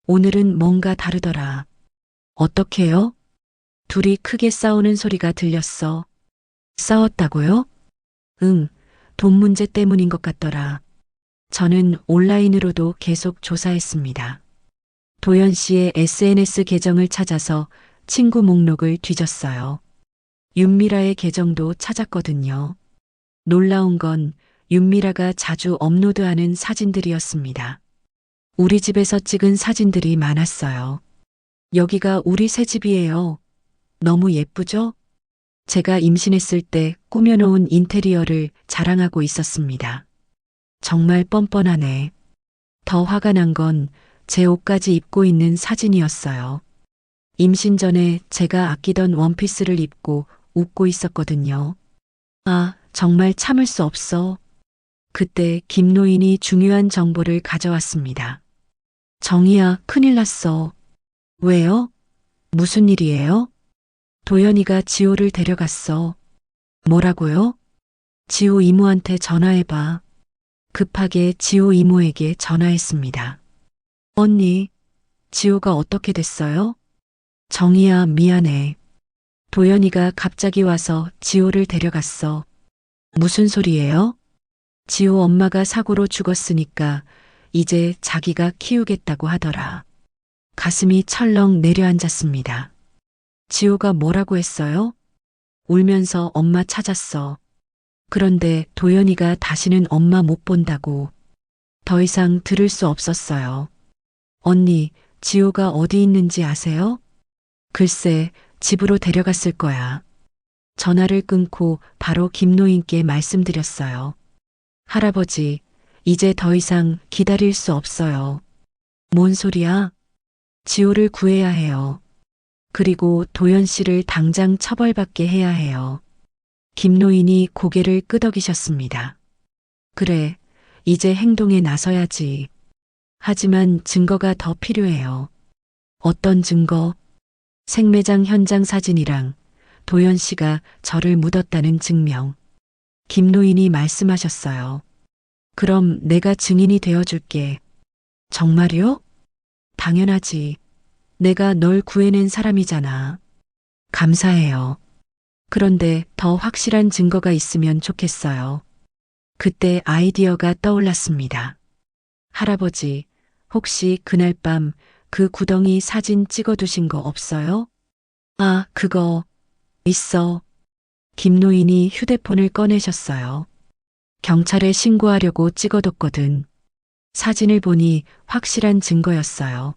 [SPEAKER 1] 오늘은 뭔가 다르더라. 어떻게요? 둘이 크게 싸우는 소리가 들렸어. 싸웠다고요? 응, 돈 문제 때문인 것 같더라. 저는 온라인으로도 계속 조사했습니다. 도연 씨의 SNS 계정을 찾아서 친구 목록을 뒤졌어요. 윤미라의 계정도 찾았거든요. 놀라운 건 윤미라가 자주 업로드하는 사진들이었습니다. 우리 집에서 찍은 사진들이 많았어요. 여기가 우리 새 집이에요. 너무 예쁘죠? 제가 임신했을 때 꾸며놓은 인테리어를 자랑하고 있었습니다. 정말 뻔뻔하네. 더 화가 난 건 제 옷까지 입고 있는 사진이었어요. 임신 전에 제가 아끼던 원피스를 입고 웃고 있었거든요. 아, 정말 참을 수 없어. 그때 김노인이 중요한 정보를 가져왔습니다. 정희야, 큰일 났어. 왜요? 무슨 일이에요? 도연이가 지호를 데려갔어. 뭐라고요? 지호 이모한테 전화해봐. 급하게 지호 이모에게 전화했습니다. 언니, 지호가 어떻게 됐어요? 정희야, 미안해. 도연이가 갑자기 와서 지호를 데려갔어. 무슨 소리예요? 지호 엄마가 사고로 죽었으니까 이제 자기가 키우겠다고 하더라. 가슴이 철렁 내려앉았습니다. 지호가 뭐라고 했어요? 울면서 엄마 찾았어. 그런데 도연이가 다시는 엄마 못 본다고. 더 이상 들을 수 없었어요. 언니, 지호가 어디 있는지 아세요? 글쎄, 집으로 데려갔을 거야. 전화를 끊고 바로 김노인께 말씀드렸어요. 할아버지, 이제 더 이상 기다릴 수 없어요. 뭔 소리야? 지호를 구해야 해요. 그리고 도연 씨를 당장 처벌받게 해야 해요. 김노인이 고개를 끄덕이셨습니다. 그래, 이제 행동에 나서야지. 하지만 증거가 더 필요해요. 어떤 증거? 생매장 현장 사진이랑 도연 씨가 저를 묻었다는 증명. 김노인이 말씀하셨어요. 그럼 내가 증인이 되어줄게. 정말요? 당연하지. 내가 널 구해낸 사람이잖아. 감사해요. 그런데 더 확실한 증거가 있으면 좋겠어요. 그때 아이디어가 떠올랐습니다. 할아버지, 혹시 그날 밤 그 구덩이 사진 찍어두신 거 없어요? 아, 그거 있어. 김노인이 휴대폰을 꺼내셨어요. 경찰에 신고하려고 찍어뒀거든. 사진을 보니 확실한 증거였어요.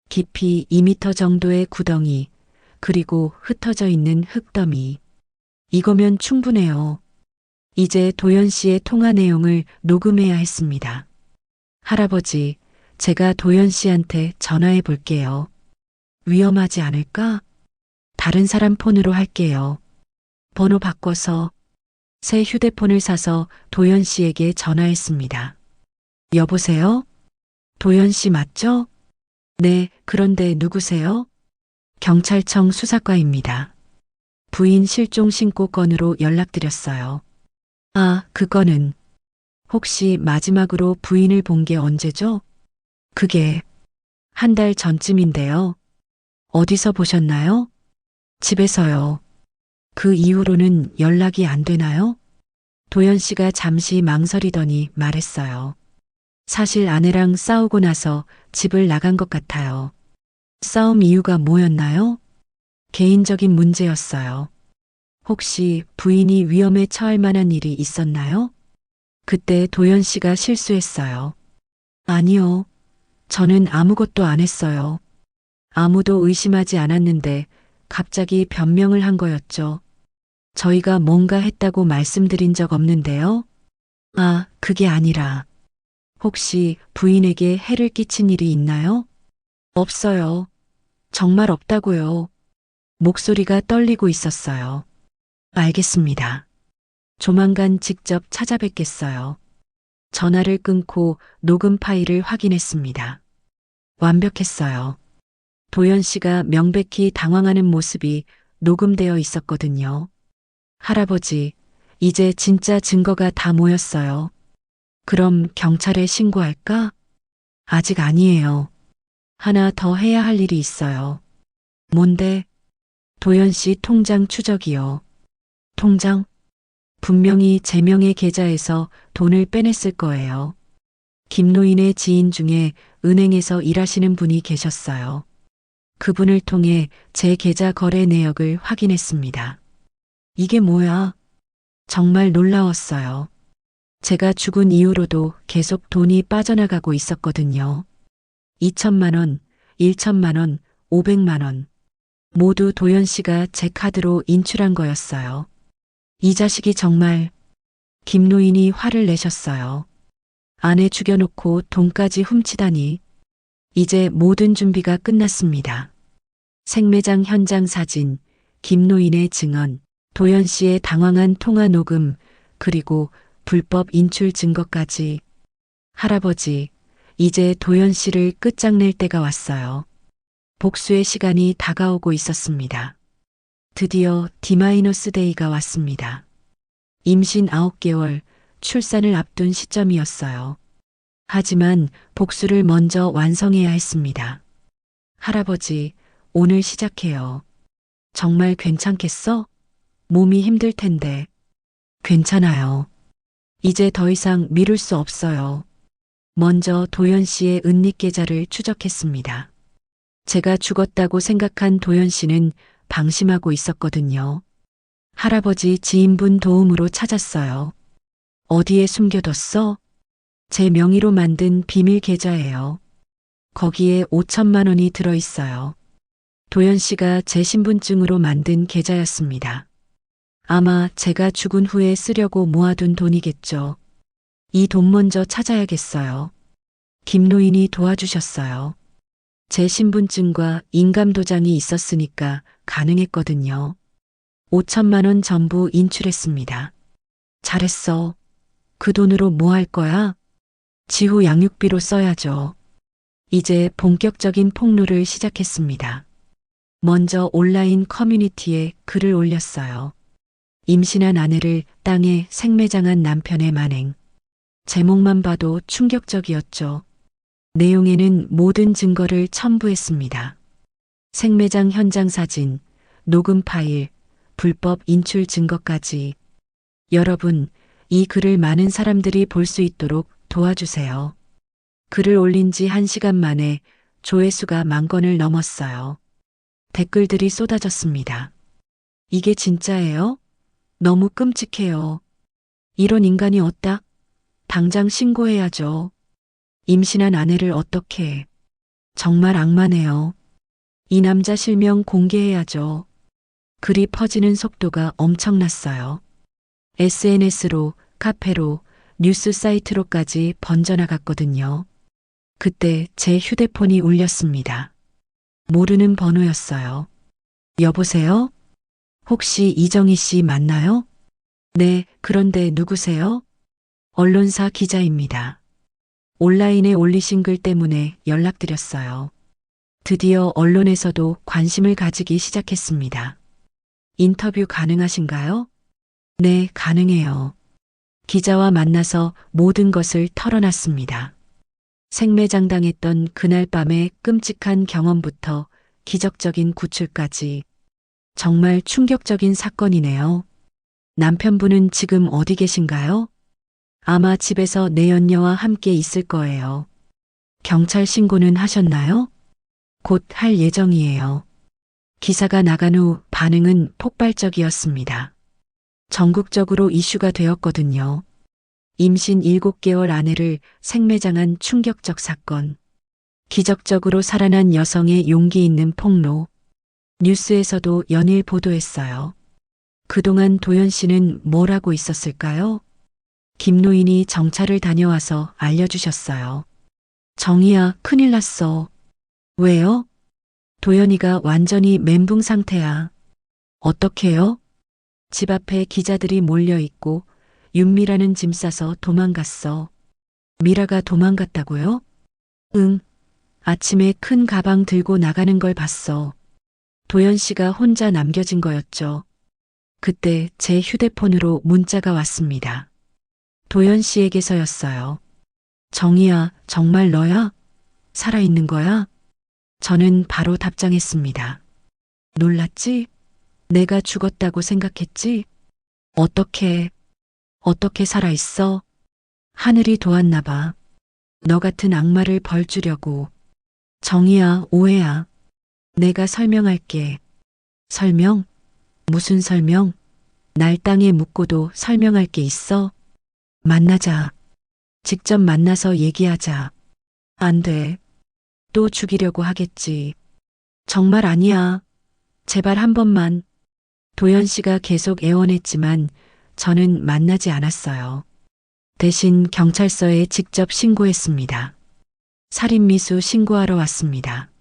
[SPEAKER 1] 깊이 2m 정도의 구덩이, 그리고 흩어져 있는 흙더미. 이거면 충분해요. 이제 도연 씨의 통화 내용을 녹음해야 했습니다. 할아버지, 제가 도연 씨한테 전화해 볼게요. 위험하지 않을까? 다른 사람 폰으로 할게요. 번호 바꿔서 새 휴대폰을 사서 도연 씨에게 전화했습니다. 여보세요? 도연 씨 맞죠? 네, 그런데 누구세요? 경찰청 수사과입니다. 부인 실종 신고 건으로 연락드렸어요. 아, 그 건은 혹시 마지막으로 부인을 본 게 언제죠? 그게 한 달 전쯤인데요. 어디서 보셨나요? 집에서요. 그 이후로는 연락이 안 되나요? 도연 씨가 잠시 망설이더니 말했어요. 사실 아내랑 싸우고 나서 집을 나간 것 같아요. 싸움 이유가 뭐였나요? 개인적인 문제였어요. 혹시 부인이 위험에 처할 만한 일이 있었나요? 그때 도연 씨가 실수했어요. 아니요. 저는 아무것도 안 했어요. 아무도 의심하지 않았는데 갑자기 변명을 한 거였죠. 저희가 뭔가 했다고 말씀드린 적 없는데요. 아, 그게 아니라 혹시 부인에게 해를 끼친 일이 있나요? 없어요. 정말 없다고요. 목소리가 떨리고 있었어요. 알겠습니다. 조만간 직접 찾아뵙겠어요. 전화를 끊고 녹음 파일을 확인했습니다. 완벽했어요. 도연 씨가 명백히 당황하는 모습이 녹음되어 있었거든요. 할아버지, 이제 진짜 증거가 다 모였어요. 그럼 경찰에 신고할까? 아직 아니에요. 하나 더 해야 할 일이 있어요. 뭔데? 도연 씨 통장 추적이요. 통장? 분명히 제 명의 계좌에서 돈을 빼냈을 거예요. 김노인의 지인 중에 은행에서 일하시는 분이 계셨어요. 그분을 통해 제 계좌 거래 내역을 확인했습니다. 이게 뭐야? 정말 놀라웠어요. 제가 죽은 이후로도 계속 돈이 빠져나가고 있었거든요. 2천만 원, 1천만 원, 500만 원. 모두 도연 씨가 제 카드로 인출한 거였어요. 이 자식이 정말. 김노인이 화를 내셨어요. 아내 죽여놓고 돈까지 훔치다니. 이제 모든 준비가 끝났습니다. 생매장 현장 사진, 김노인의 증언, 도연 씨의 당황한 통화 녹음, 그리고 불법 인출 증거까지. 할아버지, 이제 도연 씨를 끝장낼 때가 왔어요. 복수의 시간이 다가오고 있었습니다. 드디어 D-데이가 왔습니다. 임신 9개월, 출산을 앞둔 시점이었어요. 하지만 복수를 먼저 완성해야 했습니다. 할아버지, 오늘 시작해요. 정말 괜찮겠어? 몸이 힘들 텐데. 괜찮아요. 이제 더 이상 미룰 수 없어요. 먼저 도연 씨의 은닉 계좌를 추적했습니다. 제가 죽었다고 생각한 도연 씨는 방심하고 있었거든요. 할아버지 지인분 도움으로 찾았어요. 어디에 숨겨뒀어? 제 명의로 만든 비밀 계좌예요. 거기에 5천만 원이 들어있어요. 도연 씨가 제 신분증으로 만든 계좌였습니다. 아마 제가 죽은 후에 쓰려고 모아둔 돈이겠죠. 이 돈 먼저 찾아야겠어요. 김노인이 도와주셨어요. 제 신분증과 인감도장이 있었으니까 가능했거든요. 5천만 원 전부 인출했습니다. 잘했어. 그 돈으로 뭐 할 거야? 지후 양육비로 써야죠. 이제 본격적인 폭로를 시작했습니다. 먼저 온라인 커뮤니티에 글을 올렸어요. 임신한 아내를 땅에 생매장한 남편의 만행. 제목만 봐도 충격적이었죠. 내용에는 모든 증거를 첨부했습니다. 생매장 현장 사진, 녹음 파일, 불법 인출 증거까지. 여러분, 이 글을 많은 사람들이 볼 수 있도록 도와주세요. 글을 올린 지 1시간 만에 조회수가 10,000건을 넘었어요. 댓글들이 쏟아졌습니다. 이게 진짜예요? 너무 끔찍해요. 이런 인간이 어따? 당장 신고해야죠. 임신한 아내를 어떻게? 정말 악마네요. 이 남자 실명 공개해야죠. 글이 퍼지는 속도가 엄청났어요. SNS로, 카페로, 뉴스 사이트로까지 번져나갔거든요. 그때 제 휴대폰이 울렸습니다. 모르는 번호였어요. 여보세요? 혹시 이정희 씨 맞나요? 네, 그런데 누구세요? 언론사 기자입니다. 온라인에 올리신 글 때문에 연락드렸어요. 드디어 언론에서도 관심을 가지기 시작했습니다. 인터뷰 가능하신가요? 네, 가능해요. 기자와 만나서 모든 것을 털어놨습니다. 생매장당했던 그날 밤의 끔찍한 경험부터 기적적인 구출까지 정말 충격적인 사건이네요. 남편분은 지금 어디 계신가요? 아마 집에서 내연녀와 함께 있을 거예요. 경찰 신고는 하셨나요? 곧 할 예정이에요. 기사가 나간 후 반응은 폭발적이었습니다. 전국적으로 이슈가 되었거든요. 임신 7개월 아내를 생매장한 충격적 사건. 기적적으로 살아난 여성의 용기 있는 폭로. 뉴스에서도 연일 보도했어요. 그동안 도연 씨는 뭘 하고 있었을까요? 김노인이 정찰을 다녀와서 알려주셨어요. 정희야, 큰일 났어. 왜요? 도연이가 완전히 멘붕 상태야. 어떡해요? 집 앞에 기자들이 몰려 있고 윤미라는 짐 싸서 도망갔어. 미라가 도망갔다고요? 응. 아침에 큰 가방 들고 나가는 걸 봤어. 도연 씨가 혼자 남겨진 거였죠. 그때 제 휴대폰으로 문자가 왔습니다. 도연 씨에게서였어요. 정희야, 정말 너야? 살아있는 거야? 저는 바로 답장했습니다. 놀랐지? 내가 죽었다고 생각했지? 어떻게 살아있어? 하늘이 도왔나 봐. 너 같은 악마를 벌 주려고. 정희야, 오해야. 내가 설명할게. 설명? 무슨 설명? 날 땅에 묻고도 설명할 게 있어? 만나자. 직접 만나서 얘기하자. 안 돼. 또 죽이려고 하겠지. 정말 아니야. 제발 한 번만. 도연 씨가 계속 애원했지만 저는 만나지 않았어요. 대신 경찰서에 직접 신고했습니다. 살인미수 신고하러 왔습니다.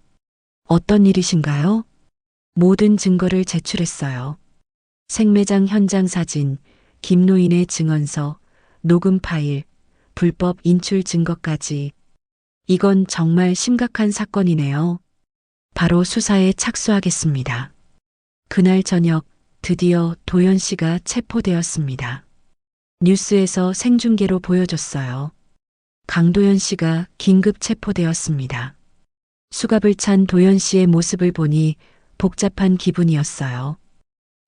[SPEAKER 1] 어떤 일이신가요? 모든 증거를 제출했어요. 생매장 현장 사진, 김노인의 증언서, 녹음 파일, 불법 인출 증거까지. 이건 정말 심각한 사건이네요. 바로 수사에 착수하겠습니다. 그날 저녁 드디어 도연 씨가 체포되었습니다. 뉴스에서 생중계로 보여줬어요. 강도연 씨가 긴급 체포되었습니다. 수갑을 찬 도연 씨의 모습을 보니 복잡한 기분이었어요.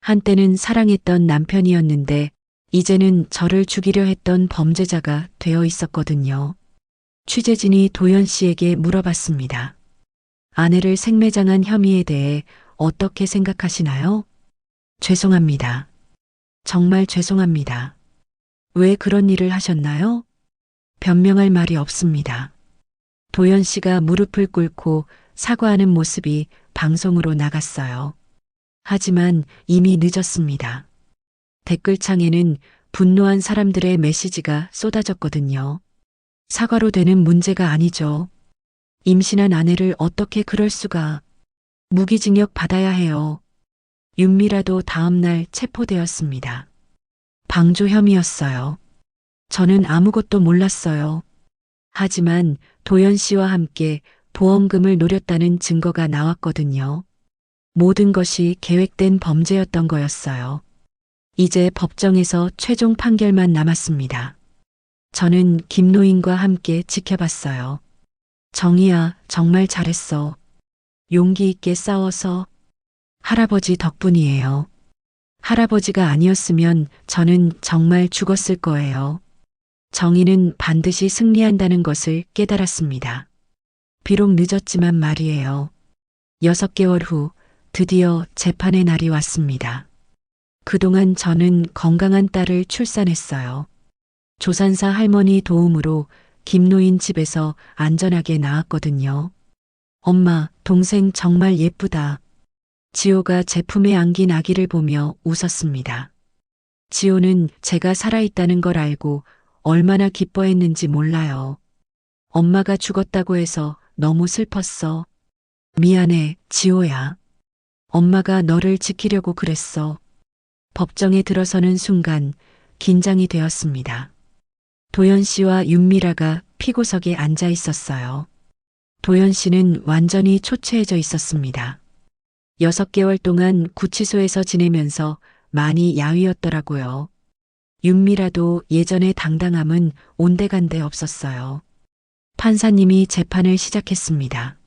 [SPEAKER 1] 한때는 사랑했던 남편이었는데 이제는 저를 죽이려 했던 범죄자가 되어 있었거든요. 취재진이 도연 씨에게 물어봤습니다. 아내를 생매장한 혐의에 대해 어떻게 생각하시나요? 죄송합니다. 정말 죄송합니다. 왜 그런 일을 하셨나요? 변명할 말이 없습니다. 도연 씨가 무릎을 꿇고 사과하는 모습이 방송으로 나갔어요. 하지만 이미 늦었습니다. 댓글창에는 분노한 사람들의 메시지가 쏟아졌거든요. 사과로 되는 문제가 아니죠. 임신한 아내를 어떻게 그럴 수가. 무기징역 받아야 해요. 윤미라도 다음날 체포되었습니다. 방조 혐의였어요. 저는 아무것도 몰랐어요. 하지만 도연 씨와 함께 보험금을 노렸다는 증거가 나왔거든요. 모든 것이 계획된 범죄였던 거였어요. 이제 법정에서 최종 판결만 남았습니다. 저는 김노인과 함께 지켜봤어요. 정희야, 정말 잘했어. 용기 있게 싸워서. 할아버지 덕분이에요. 할아버지가 아니었으면 저는 정말 죽었을 거예요. 정의는 반드시 승리한다는 것을 깨달았습니다. 비록 늦었지만 말이에요. 6개월 후 드디어 재판의 날이 왔습니다. 그동안 저는 건강한 딸을 출산했어요. 조산사 할머니 도움으로 김노인 집에서 안전하게 나왔거든요. 엄마, 동생 정말 예쁘다. 지호가 제 품에 안긴 아기를 보며 웃었습니다. 지호는 제가 살아있다는 걸 알고 얼마나 기뻐했는지 몰라요. 엄마가 죽었다고 해서 너무 슬펐어. 미안해, 지호야. 엄마가 너를 지키려고 그랬어. 법정에 들어서는 순간 긴장이 되었습니다. 도연 씨와 윤미라가 피고석에 앉아 있었어요. 도연 씨는 완전히 초췌해져 있었습니다. 6개월 동안 구치소에서 지내면서 많이 야위었더라고요. 윤미라도 예전의 당당함은 온데간데 없었어요. 판사님이 재판을 시작했습니다.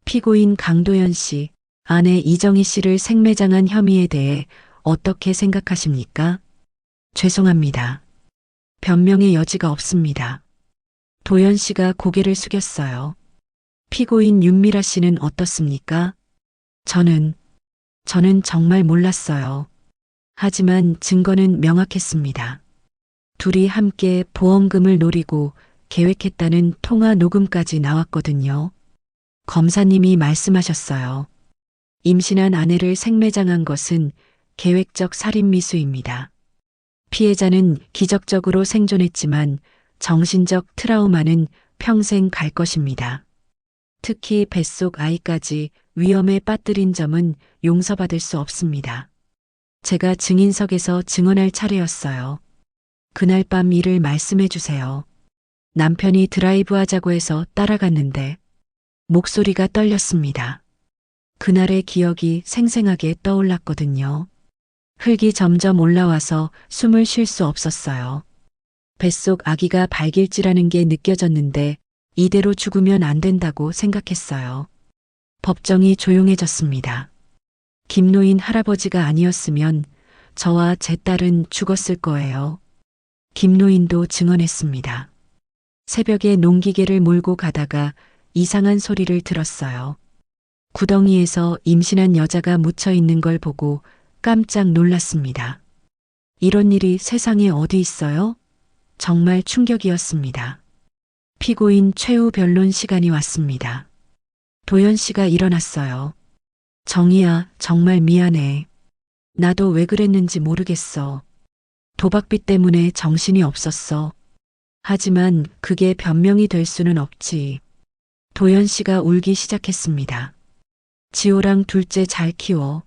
[SPEAKER 1] 피고인 강도연 씨, 아내 이정희 씨를 생매장한 혐의에 대해 어떻게 생각하십니까? 죄송합니다. 변명의 여지가 없습니다. 도연 씨가 고개를 숙였어요. 피고인 윤미라 씨는 어떻습니까? 저는 정말 몰랐어요. 하지만 증거는 명확했습니다. 둘이 함께 보험금을 노리고 계획했다는 통화 녹음까지 나왔거든요. 검사님이 말씀하셨어요. 임신한 아내를 생매장한 것은 계획적 살인미수입니다. 피해자는 기적적으로 생존했지만 정신적 트라우마는 평생 갈 것입니다. 특히 뱃속 아이까지 위험에 빠뜨린 점은 용서받을 수 없습니다. 제가 증인석에서 증언할 차례였어요. 그날 밤 일을 말씀해 주세요. 남편이 드라이브 하자고 해서 따라갔는데 목소리가 떨렸습니다. 그날의 기억이 생생하게 떠올랐거든요. 흙이 점점 올라와서 숨을 쉴 수 없었어요. 뱃속 아기가 발길질하는 게 느껴졌는데 이대로 죽으면 안 된다고 생각했어요. 법정이 조용해졌습니다. 김노인 할아버지가 아니었으면 저와 제 딸은 죽었을 거예요. 김노인도 증언했습니다. 새벽에 농기계를 몰고 가다가 이상한 소리를 들었어요. 구덩이에서 임신한 여자가 묻혀 있는 걸 보고 깜짝 놀랐습니다. 이런 일이 세상에 어디 있어요? 정말 충격이었습니다. 피고인 최후 변론 시간이 왔습니다. 도연 씨가 일어났어요. 정희야, 정말 미안해. 나도 왜 그랬는지 모르겠어. 도박비 때문에 정신이 없었어. 하지만 그게 변명이 될 수는 없지. 도연 씨가 울기 시작했습니다. 지호랑 둘째 잘 키워.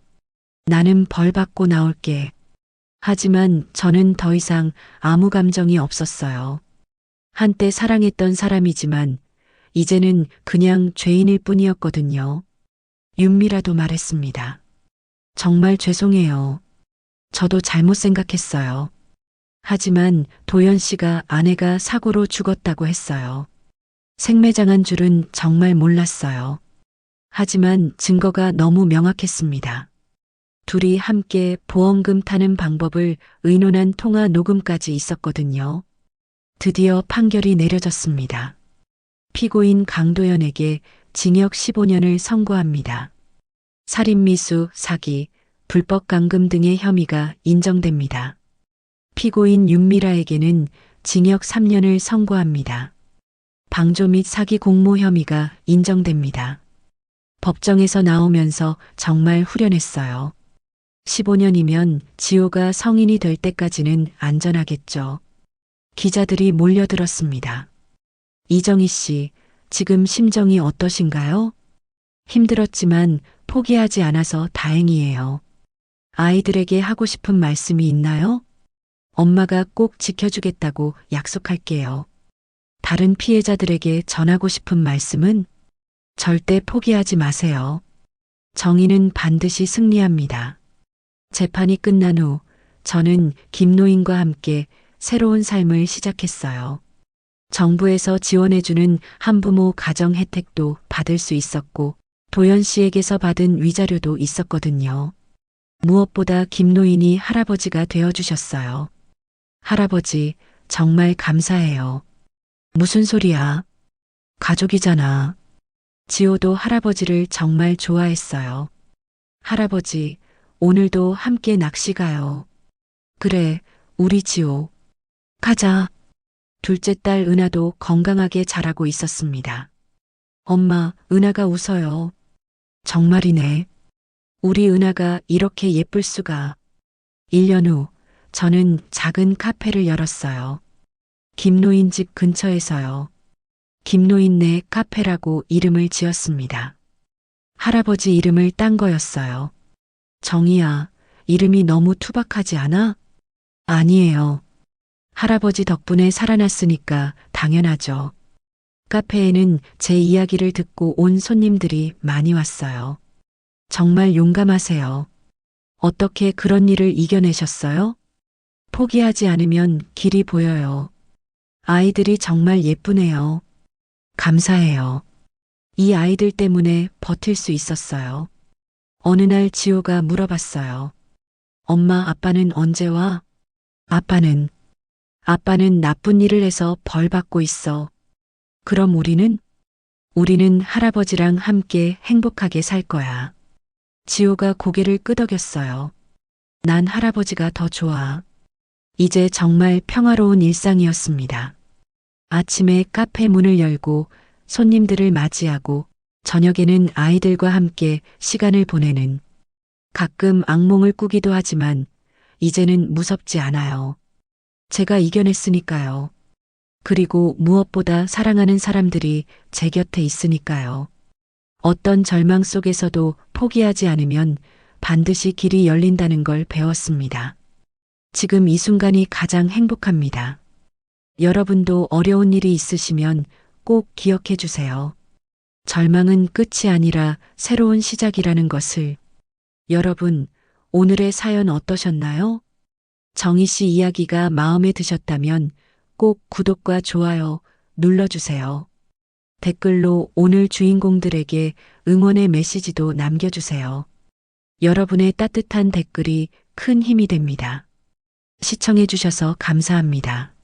[SPEAKER 1] 나는 벌 받고 나올게. 하지만 저는 더 이상 아무 감정이 없었어요. 한때 사랑했던 사람이지만 이제는 그냥 죄인일 뿐이었거든요. 윤미라도 말했습니다. 정말 죄송해요. 저도 잘못 생각했어요. 하지만 도연 씨가 아내가 사고로 죽었다고 했어요. 생매장한 줄은 정말 몰랐어요. 하지만 증거가 너무 명확했습니다. 둘이 함께 보험금 타는 방법을 의논한 통화 녹음까지 있었거든요. 드디어 판결이 내려졌습니다. 피고인 강도연에게 징역 15년을 선고합니다. 살인미수, 사기, 불법 감금 등의 혐의가 인정됩니다. 피고인 윤미라에게는 징역 3년을 선고합니다. 방조 및 사기 공모 혐의가 인정됩니다. 법정에서 나오면서 정말 후련했어요. 15년이면 지호가 성인이 될 때까지는 안전하겠죠. 기자들이 몰려들었습니다. 이정희 씨, 지금 심정이 어떠신가요? 힘들었지만 포기하지 않아서 다행이에요. 아이들에게 하고 싶은 말씀이 있나요? 엄마가 꼭 지켜주겠다고 약속할게요. 다른 피해자들에게 전하고 싶은 말씀은 절대 포기하지 마세요. 정의는 반드시 승리합니다. 재판이 끝난 후 저는 김노인과 함께 새로운 삶을 시작했어요. 정부에서 지원해주는 한부모 가정 혜택도 받을 수 있었고 도연 씨에게서 받은 위자료도 있었거든요. 무엇보다 김노인이 할아버지가 되어주셨어요. 할아버지, 정말 감사해요. 무슨 소리야? 가족이잖아. 지호도 할아버지를 정말 좋아했어요. 할아버지, 오늘도 함께 낚시 가요. 그래, 우리 지호. 가자. 둘째 딸 은하도 건강하게 자라고 있었습니다. 엄마, 은하가 웃어요. 정말이네. 우리 은하가 이렇게 예쁠 수가. 1년 후 저는 작은 카페를 열었어요. 김노인 집 근처에서요. 김노인네 카페라고 이름을 지었습니다. 할아버지 이름을 딴 거였어요. 정희야, 이름이 너무 투박하지 않아? 아니에요. 할아버지 덕분에 살아났으니까 당연하죠. 카페에는 제 이야기를 듣고 온 손님들이 많이 왔어요. 정말 용감하세요. 어떻게 그런 일을 이겨내셨어요? 포기하지 않으면 길이 보여요. 아이들이 정말 예쁘네요. 감사해요. 이 아이들 때문에 버틸 수 있었어요. 어느 날 지호가 물어봤어요. 엄마, 아빠는 언제 와? 아빠는 나쁜 일을 해서 벌 받고 있어. 그럼 우리는 할아버지랑 함께 행복하게 살 거야. 지호가 고개를 끄덕였어요. 난 할아버지가 더 좋아. 이제 정말 평화로운 일상이었습니다. 아침에 카페 문을 열고 손님들을 맞이하고 저녁에는 아이들과 함께 시간을 보내는, 가끔 악몽을 꾸기도 하지만 이제는 무섭지 않아요. 제가 이겨냈으니까요. 그리고 무엇보다 사랑하는 사람들이 제 곁에 있으니까요. 어떤 절망 속에서도 포기하지 않으면 반드시 길이 열린다는 걸 배웠습니다. 지금 이 순간이 가장 행복합니다. 여러분도 어려운 일이 있으시면 꼭 기억해 주세요. 절망은 끝이 아니라 새로운 시작이라는 것을. 여러분, 오늘의 사연 어떠셨나요? 정희 씨 이야기가 마음에 드셨다면 꼭 구독과 좋아요 눌러주세요. 댓글로 오늘 주인공들에게 응원의 메시지도 남겨주세요. 여러분의 따뜻한 댓글이 큰 힘이 됩니다. 시청해주셔서 감사합니다.